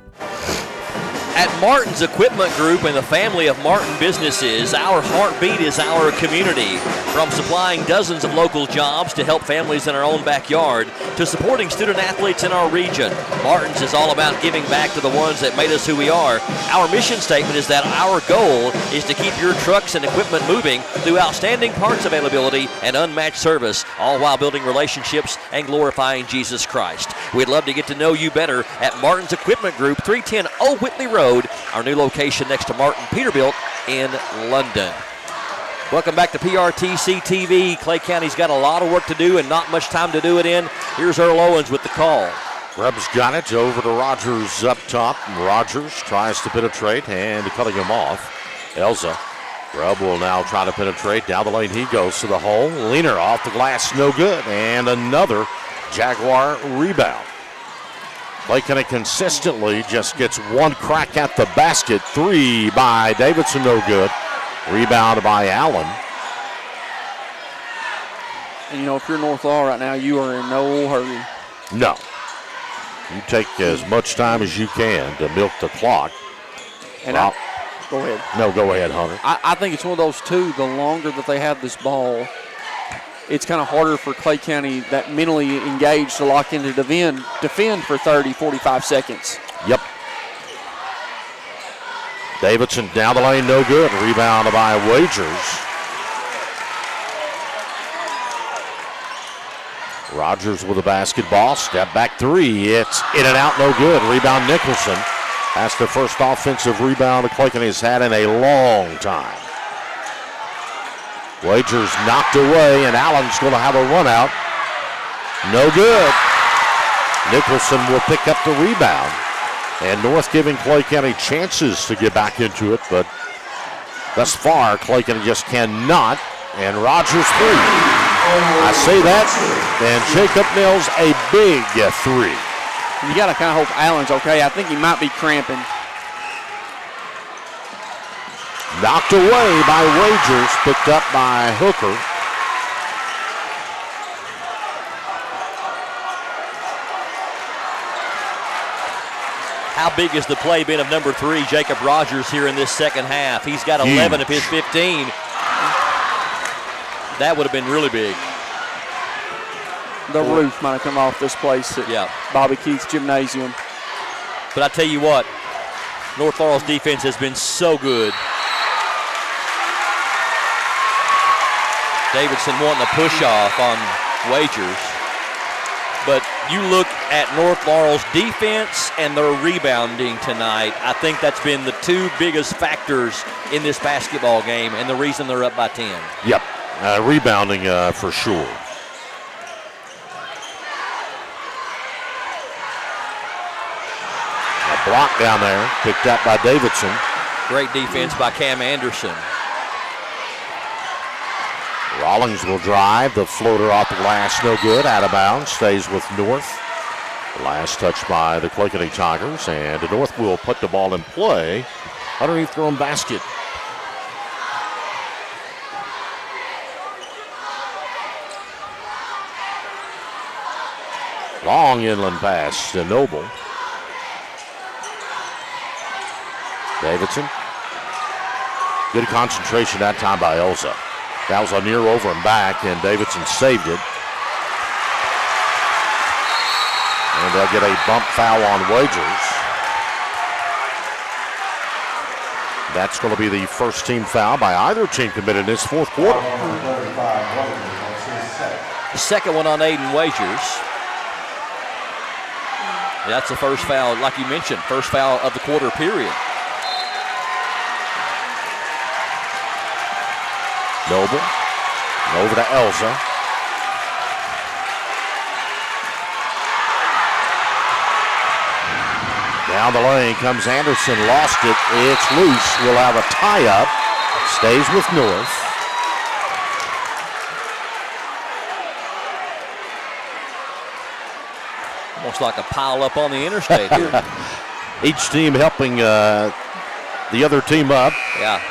At Martin's Equipment Group and the family of Martin businesses, our heartbeat is our community. From supplying dozens of local jobs to help families in our own backyard to supporting student athletes in our region, Martin's is all about giving back to the ones that made us who we are. Our mission statement is that our goal is to keep your trucks and equipment moving through outstanding parts availability and unmatched service, all while building relationships and glorifying Jesus Christ. We'd love to get to know you better at Martin's Equipment Group, 310 Old Whitley Road, our new location next to Martin Peterbilt in London. Welcome back to PRTC TV. Clay County's got a lot of work to do and not much time to do it in. Here's Earl Owens with the call. Reb's got it over to Rogers up top. Rogers tries to penetrate and cutting him off. Elza. Reb will now try to penetrate. Down the lane he goes to the hole. Leaner off the glass, no good. And another Jaguar rebound. Clay County consistently just gets one crack at the basket. Three by Davidson, no good. Rebound by Allen. And, if you're North Laurel right now, you are in no hurry. No. You take as much time as you can to milk the clock. And go ahead. No, go ahead, Hunter. I think it's one of those two. The longer that they have this ball, it's kind of harder for Clay County that mentally engaged to lock into defend for 30, 45 seconds. Yep. Davidson down the lane, no good. Rebound by Wagers. Rogers with the basketball. Step back three. It's in and out, no good. Rebound Nicholson. That's the first offensive rebound that Clay County has had in a long time. Wagers knocked away, and Allen's going to have a run out. No good. Nicholson will pick up the rebound. And North giving Clay County chances to get back into it, but thus far, Clay County just cannot. And Rogers three. I say that, and Jacob nails a big three. You got to kind of hope Allen's okay. I think he might be cramping. Knocked away by Wagers, picked up by Hooker. How big has the play been of number 3, Jacob Rogers, here in this second half? He's got 11 of his 15. That would have been really big. The roof might have come off this place at Bobby Keith's Gymnasium. But I tell you what, North Laurel's defense has been so good. Davidson wanting a push off on Wagers. But you look at North Laurel's defense and their rebounding tonight. I think that's been the two biggest factors in this basketball game and the reason they're up by 10. Yep, rebounding for sure. A block down there, picked up by Davidson. Great defense by Cam Anderson. Rawlings will drive. The floater off the glass, no good. Out of bounds, stays with North. Last touch by the Clay County Tigers, and North will put the ball in play underneath their own basket. Long inland pass to Noble. Davidson. Good concentration that time by Elza. That was a near over and back, and Davidson saved it. And they'll get a bump foul on Wagers. That's going to be the first team foul by either team committed in this fourth quarter. The second one on Aiden Wagers. That's the first foul, like you mentioned, first foul of the quarter period. Noble. Over to Elza. Down the lane comes Anderson, lost it. It's loose. We'll have a tie-up. Stays with North. Almost like a pile up on the interstate here. Each team helping the other team up. Yeah.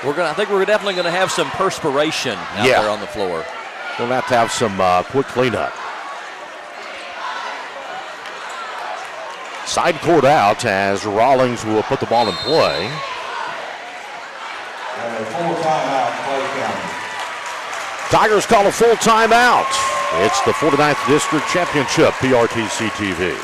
I think we're definitely going to have some perspiration out there on the floor. We'll have to have some quick cleanup. Side court out as Rawlings will put the ball in play. Full timeout, Clay County. Tigers call a full timeout. It's the 49th District Championship, PRTC TV.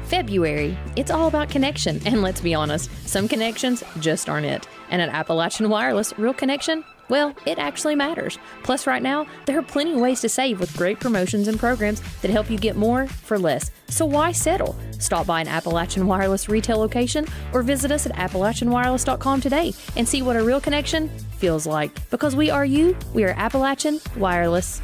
February, it's all about connection, and let's be honest, some connections just aren't it. And at Appalachian Wireless, real connection, well, it actually matters. Plus, right now, there are plenty of ways to save with great promotions and programs that help you get more for less. So why settle? Stop by an Appalachian Wireless retail location or visit us at AppalachianWireless.com today and see what a real connection feels like. Because we are you, we are Appalachian Wireless.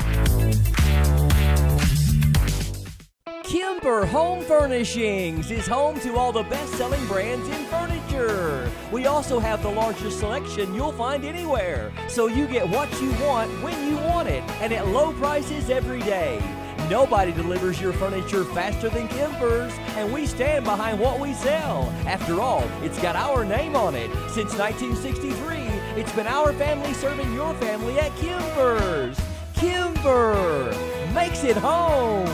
Kemper Home Furnishings is home to all the best-selling brands in furniture. We also have the largest selection you'll find anywhere, so you get what you want when you want it, and at low prices every day. Nobody delivers your furniture faster than Kemper's, and we stand behind what we sell. After all, it's got our name on it. Since 1963, it's been our family serving your family at Kemper's. Kemper makes it home.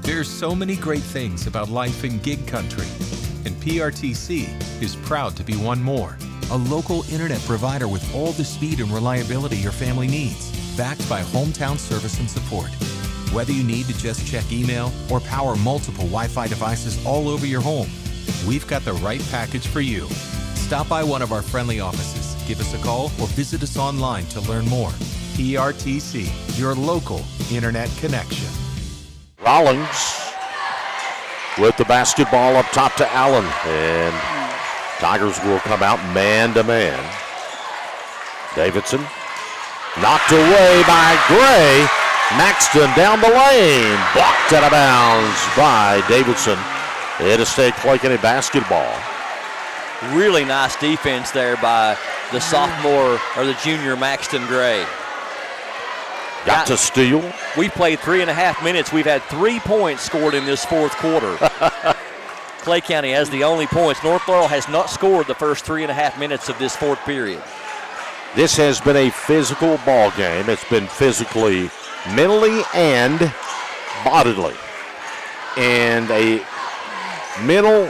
There's so many great things about life in gig country, and PRTC is proud to be one more. A local internet provider with all the speed and reliability your family needs, backed by hometown service and support. Whether you need to just check email or power multiple Wi-Fi devices all over your home, we've got the right package for you. Stop by one of our friendly offices, give us a call, or visit us online to learn more. PRTC, your local internet connection. Rawlings with the basketball up top to Allen, and Tigers will come out man to man. Davidson knocked away by Gray. Maxton down the lane, blocked out of bounds by Davidson. It'll stay Clay County basketball. Really nice defense there by the sophomore or the junior Maxton Gray. Got to steal. We played 3.5 minutes. We've had 3 points scored in this fourth quarter. Clay County has the only points. North Laurel has not scored the first 3.5 minutes of this fourth period. This has been a physical ball game. It's been physically, mentally, and bodily. And a mental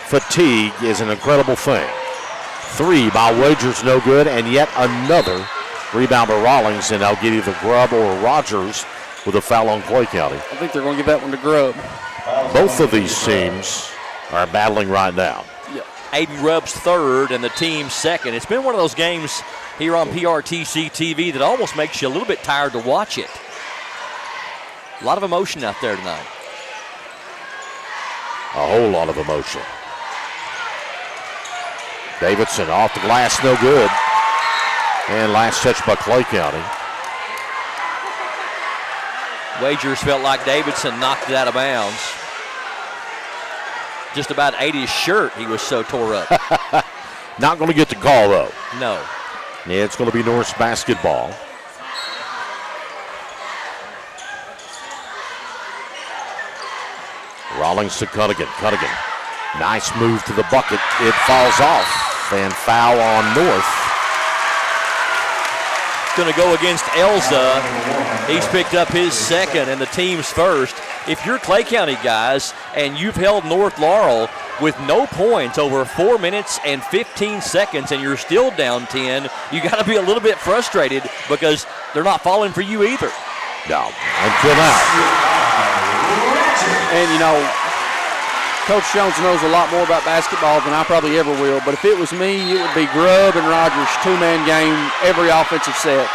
fatigue is an incredible thing. 3 by Wagers, no good, and yet another rebound by Rawlings, and I'll get either Grubb or Rogers with a foul on Clay County. I think they're going to give that one to Grubb. Both of these teams are battling right now. Yeah. Aiden Grubb's third and the team's second. It's been one of those games here on PRTC TV that almost makes you a little bit tired to watch it. A lot of emotion out there tonight. A whole lot of emotion. Davidson off the glass, no good. And last touch by Clay County. Wagers felt like Davidson knocked it out of bounds. Just about ate his shirt. He was so tore up. Not going to get the call, though. No. Yeah, it's going to be North's basketball. Rawlings to Cunningham. Cunningham, nice move to the bucket. It falls off, and foul on North. Going to go against Elza. He's picked up his second and the team's first. If you're Clay County guys and you've held North Laurel with no points over 4 minutes and 15 seconds and you're still down 10, you got to be a little bit frustrated because they're not falling for you either. No, until now. And, you know, Coach Jones knows a lot more about basketball than I probably ever will, but if it was me, it would be Grubb and Rogers, two-man game, every offensive set.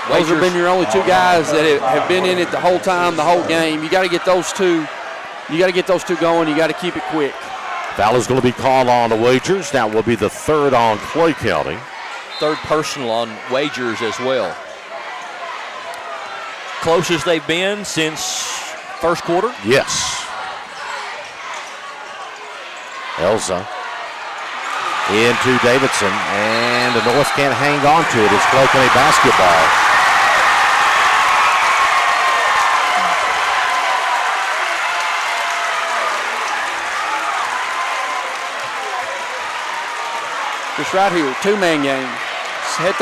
Those have been your only two guys that have been in it the whole time, the whole game. You got to get those two. You got to get those two going. You got to keep it quick. Foul is going to be called on the Wagers. That will be the third on Clay County. Third personal on Wagers as well. Closest they've been since first quarter? Yes. Elza into Davidson, and the North can't hang on to it. It's Clay County basketball. Just right here, two-man game. Set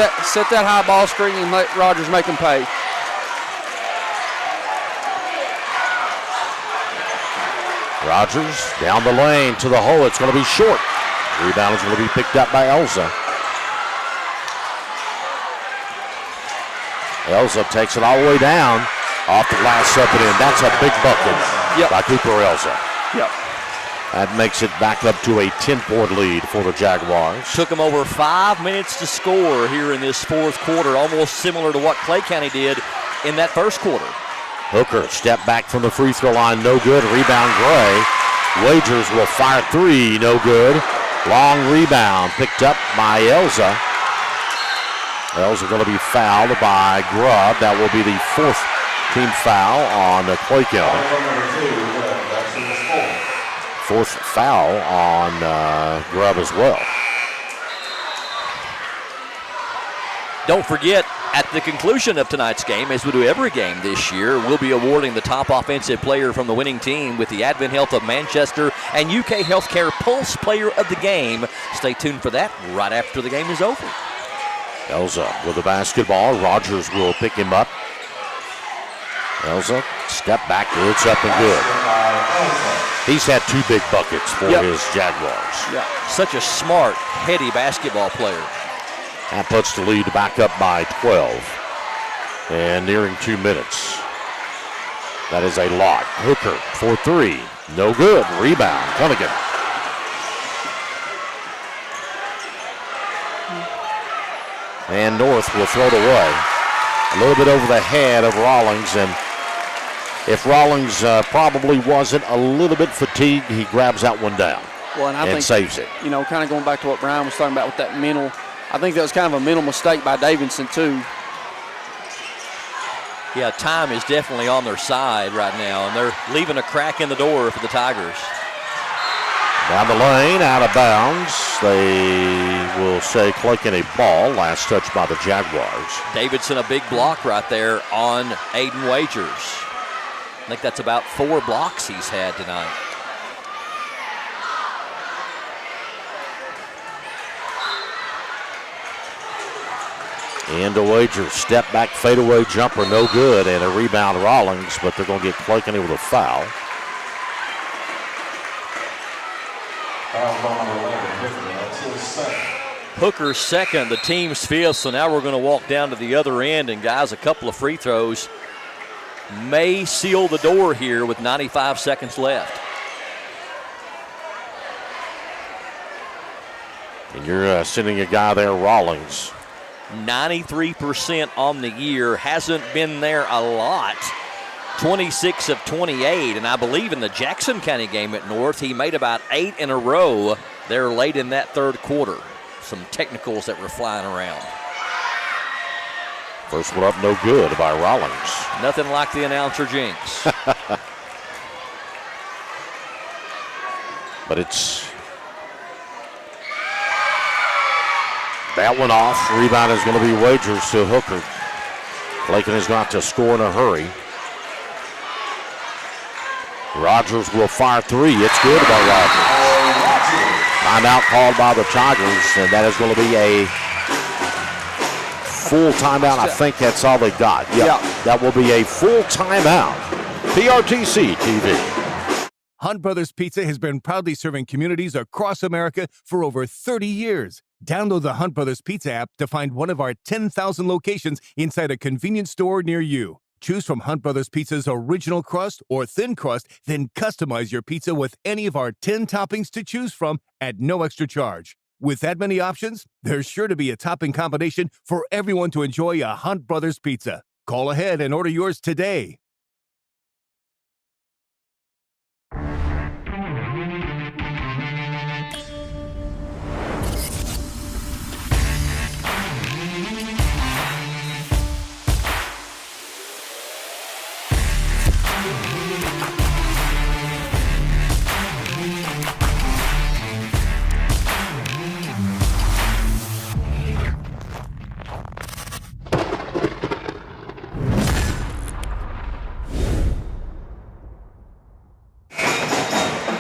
that high ball screen and let Rogers make them pay. Rogers down the lane to the hole. It's going to be short. Rebound is going to be picked up by Elza. Elza takes it all the way down. Off the glass, up and in. That's a big bucket by Cooper Elza. Yep. That makes it back up to a 10-point lead for the Jaguars. Took them over 5 minutes to score here in this fourth quarter, almost similar to what Clay County did in that first quarter. Hooker step back from the free throw line, no good. Rebound Gray. Wagers will fire three, no good. Long rebound picked up by Elza. Elza going to be fouled by Grubb. That will be the fourth team foul on Clay County. Fourth foul on Grubb as well. Don't forget, at the conclusion of tonight's game, as we do every game this year, we'll be awarding the top offensive player from the winning team with the Advent Health of Manchester and UK Healthcare Pulse Player of the Game. Stay tuned for that right after the game is over. Elza with the basketball. Rogers will pick him up. Elza, step back, it's up and good. He's had two big buckets for his Jaguars. Yeah, such a smart, heady basketball player. That puts the lead back up by 12. And nearing 2 minutes. That is a lot. Hooker for three. No good. Rebound. Cunningham. And North will throw it away. A little bit over the head of Rawlings. And if Rawlings probably wasn't a little bit fatigued, he grabs that one down and I think, saves it. You know, kind of going back to what Brian was talking about with that mental. I think that was kind of a mental mistake by Davidson, too. Yeah, time is definitely on their side right now, and they're leaving a crack in the door for the Tigers. Down the lane, out of bounds. They will say Clay County ball. Last touch by the Jaguars. Davidson, a big block right there on Aiden Wagers. I think that's about 4 blocks he's had tonight. Into Wagers, step back, fadeaway jumper, no good, and a rebound Rawlings, but they're going to get Clay County with a foul. Hooker's second, the team's fifth, so now we're going to walk down to the other end, and guys, a couple of free throws may seal the door here with 95 seconds left. And you're sending a guy there, Rawlings. 93% on the year, hasn't been there a lot. 26 of 28, and I believe in the Jackson County game at North, he made about 8 in a row there late in that third quarter. Some technicals that were flying around. First one up, no good by Rawlings. Nothing like the announcer jinx. But it's that one off. Rebound is going to be Wagers to Hooker. Lakin is going to score in a hurry. Rogers will fire three. It's good by Rogers. Timeout called by the Tigers, and that is going to be a full timeout. I think that's all they got. Yeah. That will be a full timeout. PRTC TV. Hunt Brothers Pizza has been proudly serving communities across America for over 30 years. Download the Hunt Brothers Pizza app to find one of our 10,000 locations inside a convenience store near you. Choose from Hunt Brothers Pizza's original crust or thin crust, then customize your pizza with any of our 10 toppings to choose from at no extra charge. With that many options, there's sure to be a topping combination for everyone to enjoy a Hunt Brothers pizza. Call ahead and order yours today.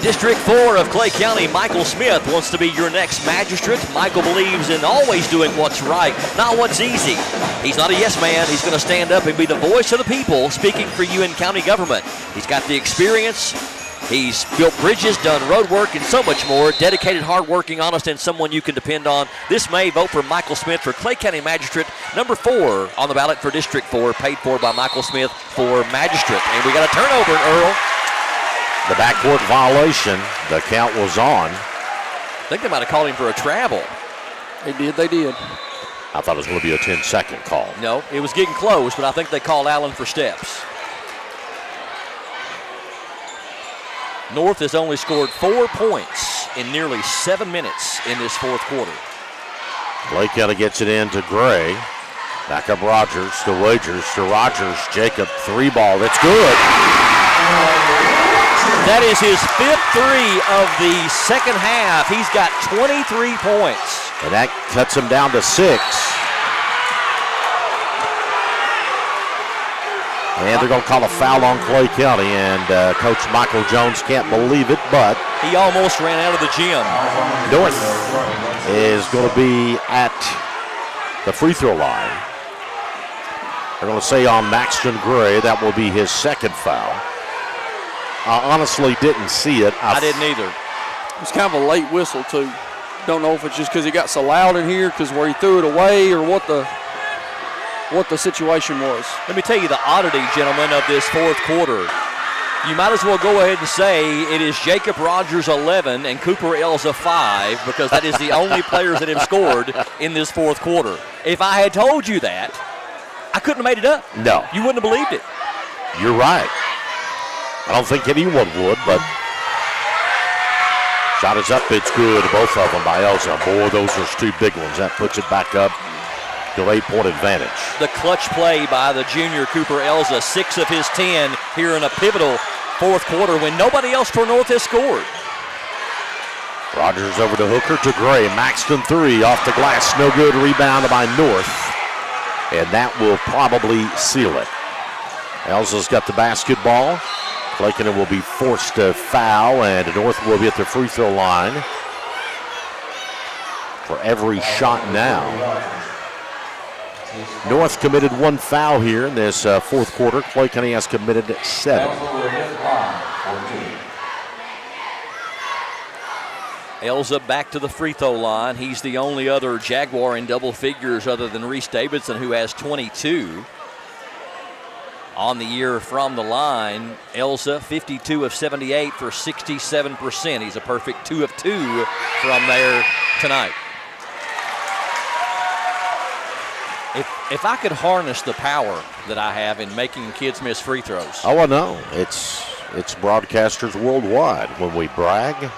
District 4 of Clay County, Michael Smith wants to be your next magistrate. Michael believes in always doing what's right, not what's easy. He's not a yes man. He's going to stand up and be the voice of the people speaking for you in county government. He's got the experience. He's built bridges, done road work, and so much more. Dedicated, hardworking, honest, and someone you can depend on. This May, vote for Michael Smith for Clay County Magistrate, number 4 on the ballot for District 4, paid for by Michael Smith for Magistrate. And we got a turnover, Earl. The backcourt violation, the count was on. I think they might have called him for a travel. They did. I thought it was going to be a 10-second call. No, it was getting close, but I think they called Allen for steps. North has only scored 4 points in nearly 7 minutes in this fourth quarter. Clay County gets it in to Gray. Back up Rogers to Wagers to Rogers. Jacob, 3-ball. It's good. That is his 5th 3 of the second half. He's got 23 points. And that cuts him down to 6. And they're going to call a foul on Clay County, and Coach Michael Jones can't believe it, but he almost ran out of the gym. North is going to be at the free throw line. They're going to say on Maxton Gray that will be his second foul. I honestly didn't see it. I didn't either. It's kind of a late whistle, too. Don't know if it's just because it got so loud in here because where he threw it away or what the situation was. Let me tell you the oddity, gentlemen, of this fourth quarter. You might as well go ahead and say it is Jacob Rogers 11 and Cooper Elza 5 because that is the only players that have scored in this fourth quarter. If I had told you that, I couldn't have made it up. No. You wouldn't have believed it. You're right. I don't think anyone would, but shot is up. It's good. Both of them by Elza. Boy, those are 2 big ones. That puts it back up to 8-point advantage. The clutch play by the junior Cooper Elza, 6 of his 10 here in a pivotal fourth quarter when nobody else for North has scored. Rogers over to Hooker to Gray. Maxton 3 off the glass. No good. Rebound by North. And that will probably seal it. Elza's got the basketball. Clay County will be forced to foul, and North will be at the free throw line for every shot now. North committed 1 foul here in this fourth quarter. Clay County has committed 7. Elza back to the free throw line. He's the only other Jaguar in double figures other than Reese Davidson, who has 22. On the year from the line, Elza 52 of 78 for 67%. He's a perfect 2 of 2 from there tonight. If I could harness the power that I have in making kids miss free throws. Oh, I know. It's broadcasters worldwide. When we brag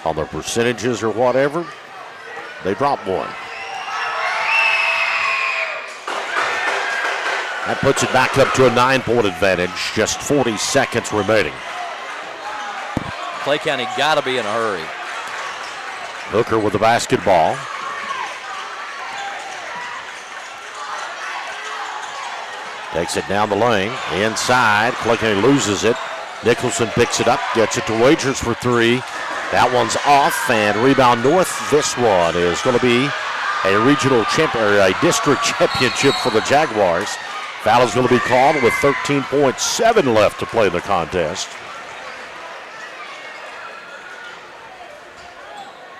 on their percentages or whatever, they drop one. That puts it back up to a 9-point advantage. Just 40 seconds remaining. Clay County got to be in a hurry. Hooker with the basketball. Takes it down the lane. Inside. Clay County loses it. Nicholson picks it up. Gets it to Wagers for 3. That one's off. And rebound North. This one is going to be a regional champion, or a district championship for the Jaguars. Foul is going to be called with 13.7 left to play in the contest.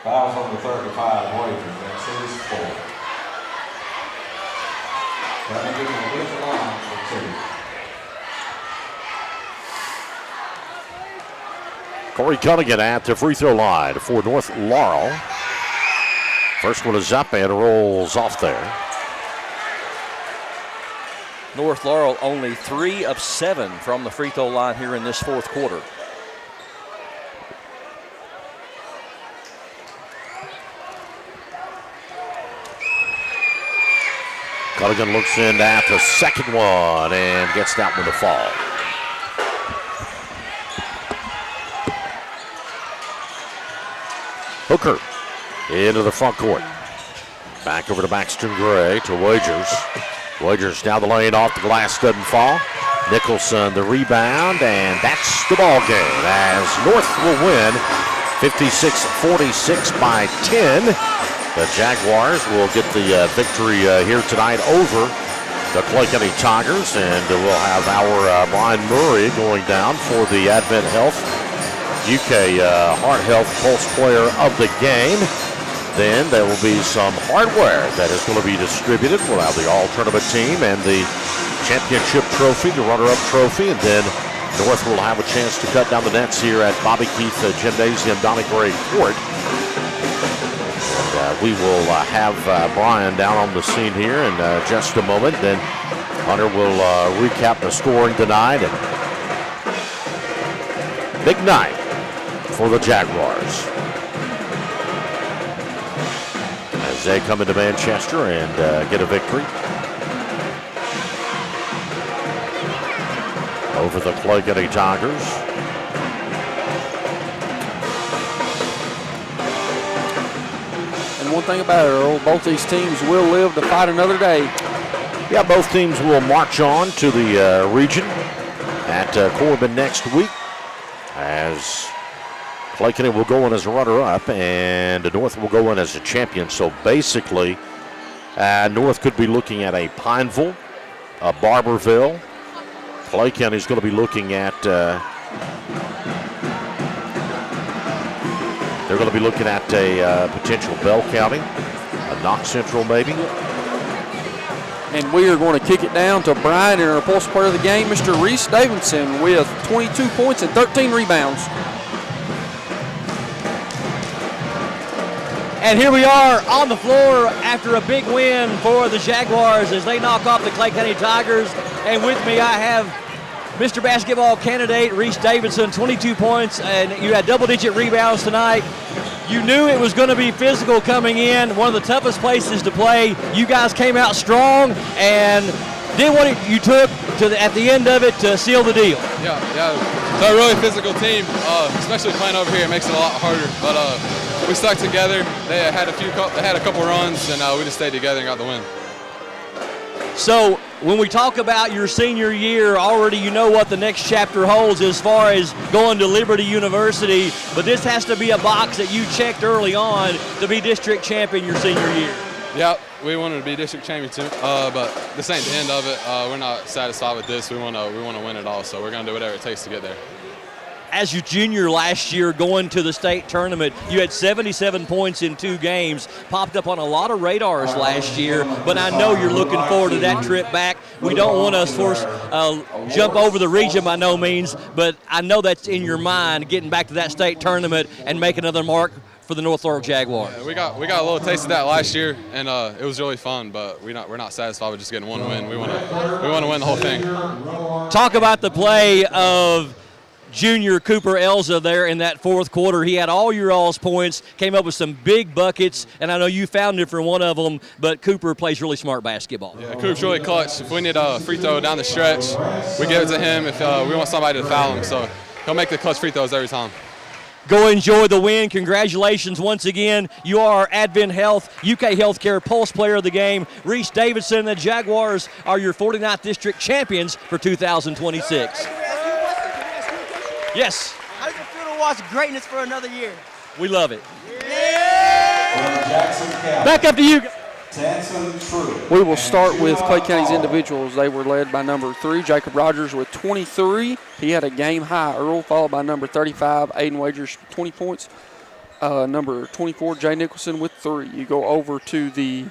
Fouls on the 35 Wagers. That's his 4. Trying to get him with the line for 2. Corey Cunningham at the free throw line for North Laurel. First one is up and rolls off there. North Laurel only 3 of 7 from the free throw line here in this fourth quarter. Culligan looks in at the second one and gets that one to fall. Hooker into the front court. Back over to Baxton Gray to Wagers. Wagers down the lane, off the glass, doesn't fall. Nicholson the rebound, and that's the ball game as North will win 56-46 by 10. The Jaguars will get the victory here tonight over the Clay County Tigers, and we'll have our Brian Murray going down for the Advent Health UK Heart Health Pulse Player of the Game. Then there will be some hardware that is going to be distributed. We'll have the all-tournament team and the championship trophy, the runner-up trophy, and then North will have a chance to cut down the nets here at Bobby Keith Gymnasium, Donnie Gray Court. And we will have Brian down on the scene here in just a moment. Then Hunter will recap the scoring tonight. And big night for the Jaguars as they come into Manchester and get a victory over the Clay County Tigers. And one thing about it, Earl, both these teams will live to fight another day. Yeah, both teams will march on to the region at Corbin next week as Clay County will go in as a runner-up and North will go in as a champion. So basically, North could be looking at a Pineville, a Barberville. Clay County is going to be looking at they're going to be looking at a potential Bell County, a Knox Central maybe. And we are going to kick it down to Brian and our Pulse Player of the Game, Mr. Reese Davidson, with 22 points and 13 rebounds. And here we are on the floor after a big win for the Jaguars as they knock off the Clay County Tigers. And with me I have Mr. Basketball candidate Reese Davidson, 22 points, and you had double-digit rebounds tonight. You knew it was going to be physical coming in, one of the toughest places to play. You guys came out strong and did what you took at the end of it to seal the deal. Yeah. They're a really physical team, especially playing over here. It makes it a lot harder, but we stuck together. They had a couple runs, and we just stayed together and got the win. So when we talk about your senior year, already you know what the next chapter holds as far as going to Liberty University, but this has to be a box that you checked early on to be district champion your senior year. Yeah, we wanted to be district champion too, but this ain't the end of it. We're not satisfied with this. We want to win it all, so we're going to do whatever it takes to get there. As your junior last year going to the state tournament, you had 77 points in 2 games, popped up on a lot of radars last year, but I know you're looking forward to that trip back. We don't want to jump over the region by no means, but I know that's in your mind, getting back to that state tournament and make another mark for the North Laurel Jaguars. Yeah, we got a little taste of that last year, and it was really fun, but we're not satisfied with just getting one win. We want to win the whole thing. Talk about the play of junior Cooper Elza there in that fourth quarter. He had all your all's points, came up with some big buckets, and I know you found it for one of them, but Cooper plays really smart basketball. Yeah, Coop's really clutch. If we need a free throw down the stretch, we give it to him if we want somebody to foul him. So he'll make the clutch free throws every time. Go enjoy the win. Congratulations once again. You are Advent Health, UK Healthcare Pulse Player of the Game. Reese Davidson, the Jaguars are your 49th District champions for 2026. Yes. How does it feel to watch greatness for another year? We love it. Yeah. Back up to you. We will start with Clay County's individuals. They were led by number 3, Jacob Rogers, with 23. He had a game high, Earl, followed by number 35, Aiden Wagers, 20 points. Number 24, Jay Nicholson, with 3. You go over to the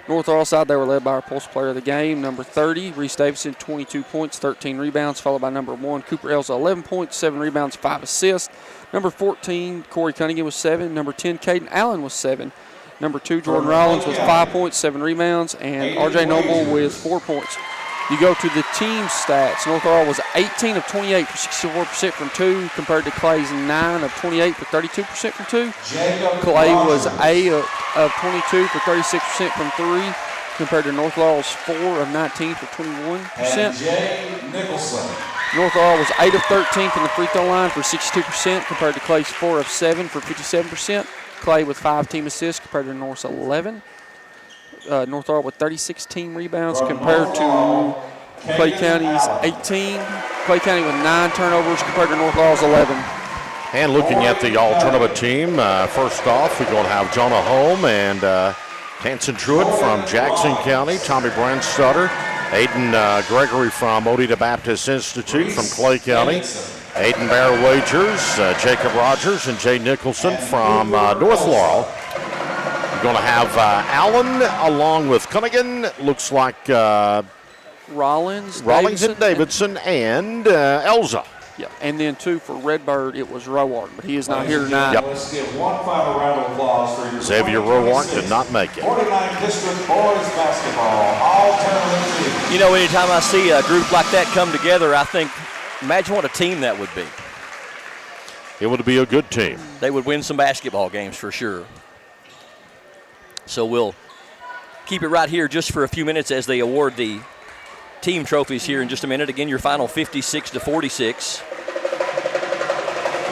North Laurel side, they were led by our Pulse Player of the Game. Number 30, Reese Davidson, 22 points, 13 rebounds, followed by number 1, Cooper Elza, 11 points, 7 rebounds, 5 assists. Number 14, Corey Cunningham, was 7. Number 10, Caden Allen, was 7. Number 2, Jordan Rollins with 5 points, 7 rebounds, and R.J. Noble with 4 points. You go to the team stats. North Laurel was 18 of 28 for 64% from 2, compared to Clay's 9 of 28 for 32% from 2. Clay was 8 of 22 for 36% from 3, compared to North Laurel's 4 of 19 for 21%. North Laurel was 8 of 13 from the free throw line for 62%, compared to Clay's 4 of 7 for 57%. Clay with 5 team assists compared to North's 11. North Laurel with 36 team rebounds compared to Clay County's 18. Clay County with 9 turnovers compared to North Laurel's 11. And looking at the all-tournament team, first off, we're going to have Jonah Holm and Hanson Truitt from Jackson County, Tommy Brandstutter, Aiden Gregory from Odita Baptist Institute from Clay County, Aiden Bear Wagers, Jacob Rogers, and Jay Nicholson from North Laurel. We're going to have Allen along with Cunningham, looks like Rollins and Davidson, and Elza. Yeah, and then 2 for Redbird, it was Rowart, but he is not here tonight. Yep. Let's give one final round of applause for your Xavier Rowart did not make it. 49th District Boys Basketball All-Tournament Team. You know, anytime I see a group like that come together, I think, imagine what a team that would be. It would be a good team. They would win some basketball games for sure. So we'll keep it right here just for a few minutes as they award the team trophies here in just a minute. Again, your final 56-46.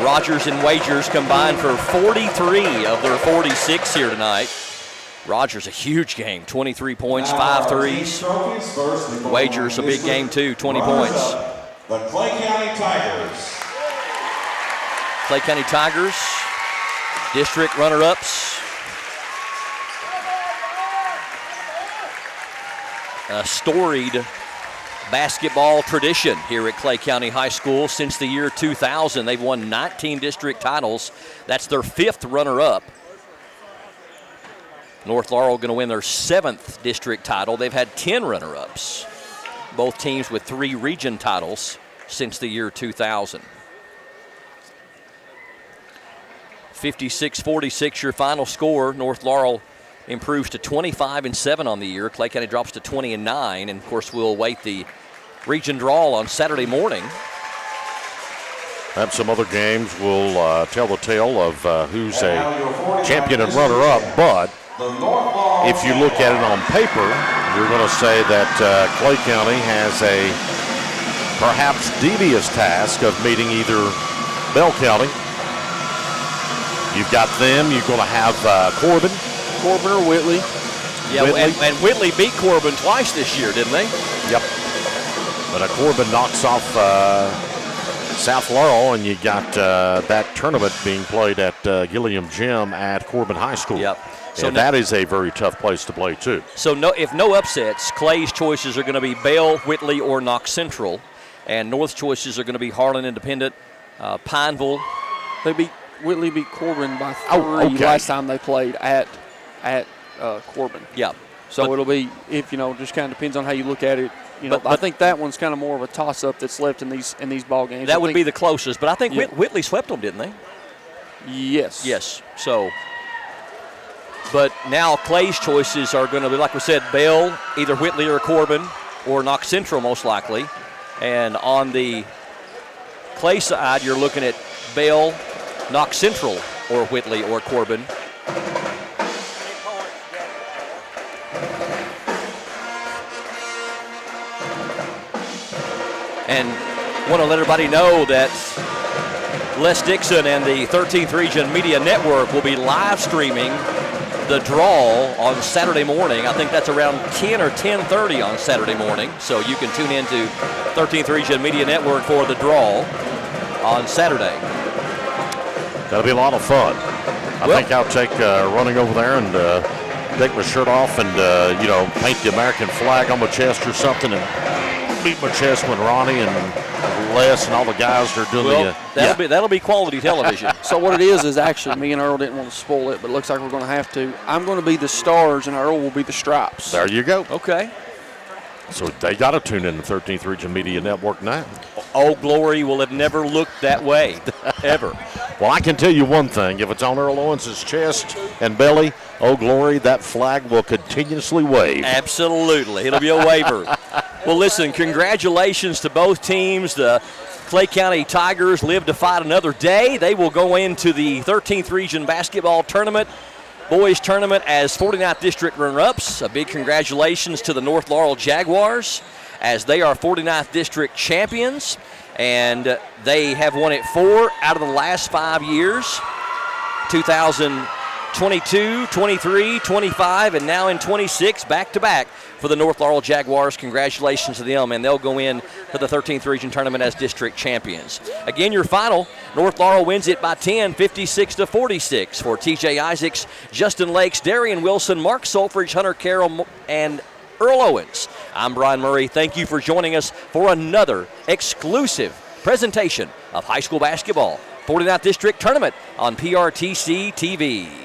Rogers and Wagers combined for 43 of their 46 here tonight. Rogers, a huge game, 23 points, 5 threes. Wagers, a big game too, 20 points. The Clay County Tigers. Clay County Tigers, district runner-ups. A storied basketball tradition here at Clay County High School since the year 2000. They've won 19 district titles. That's their 5th runner-up. North Laurel going to win their 7th district title. They've had 10 runner-ups. Both teams with 3 region titles since the year 2000. 56-46 your final score. North Laurel improves to 25-7 on the year. Clay County drops to 20-9, and of course we'll await the region draw on Saturday morning. Have some other games. We'll tell the tale of who's a champion and runner-up, but if you look at it on paper, you're going to say that Clay County has a perhaps devious task of meeting either Bell County. You've got them. You're going to have Corbin or Whitley. Yeah, Whitley. And Whitley beat Corbin twice this year, didn't they? Yep. But Corbin knocks off South Laurel, and you got that tournament being played at Gilliam Gym at Corbin High School. Yep. So and that is a very tough place to play, too. So if no upsets, Clay's choices are going to be Bell, Whitley, or Knox Central. And North's choices are going to be Harlan Independent, Pineville. Whitley beat Corbin by 3 last time they played at Corbin. Yeah. So it'll be, if just kind of depends on how you look at it. But I think that one's kind of more of a toss-up that's left in these ball games. That would be the closest, but I think Whitley swept them, didn't they? Yes. Yes. So, but now Clay's choices are going to be, like we said, Bell, either Whitley or Corbin, or Knox Central most likely. And on the Clay side, you're looking at Bell, Knox Central, or Whitley or Corbin. And want to let everybody know that Les Dixon and the 13th Region Media Network will be live streaming the draw on Saturday morning. I think that's around 10 or 10:30 on Saturday morning. So you can tune in to 13th Region Media Network for the draw on Saturday. That'll be a lot of fun. I think I'll take running over there and take my shirt off and, paint the American flag on my chest or something and beat my chest when Ronnie and Les and all the guys are doing that'll be quality television. So what it is actually, me and Earl didn't want to spoil it, but it looks like we're going to have to. I'm going to be the stars and Earl will be the stripes. There you go. Okay. So they got to tune in to 13th Region Media Network now. Old Glory will have never looked that way, ever. Well, I can tell you one thing. If it's on Earl Owens' chest and belly, oh, glory, that flag will continuously wave. Absolutely. It'll be a waiver. Well, listen, congratulations to both teams. The Clay County Tigers live to fight another day. They will go into the 13th Region Basketball Tournament, boys tournament, as 49th District runner-ups. A big congratulations to the North Laurel Jaguars, as they are 49th District champions, and they have won it 4 out of the last 5 years, 2022, 23, 25, and now in 26, back-to-back for the North Laurel Jaguars. Congratulations to them, and they'll go in to the 13th Region Tournament as district champions. Again, your final, North Laurel wins it by 10, 56-46 for TJ Isaacs, Justin Lakes, Darian Wilson, Mark Solfridge, Hunter Carroll, and Earl Owens. I'm Brian Murray. Thank you for joining us for another exclusive presentation of high school basketball 49th District Tournament on PRTC TV.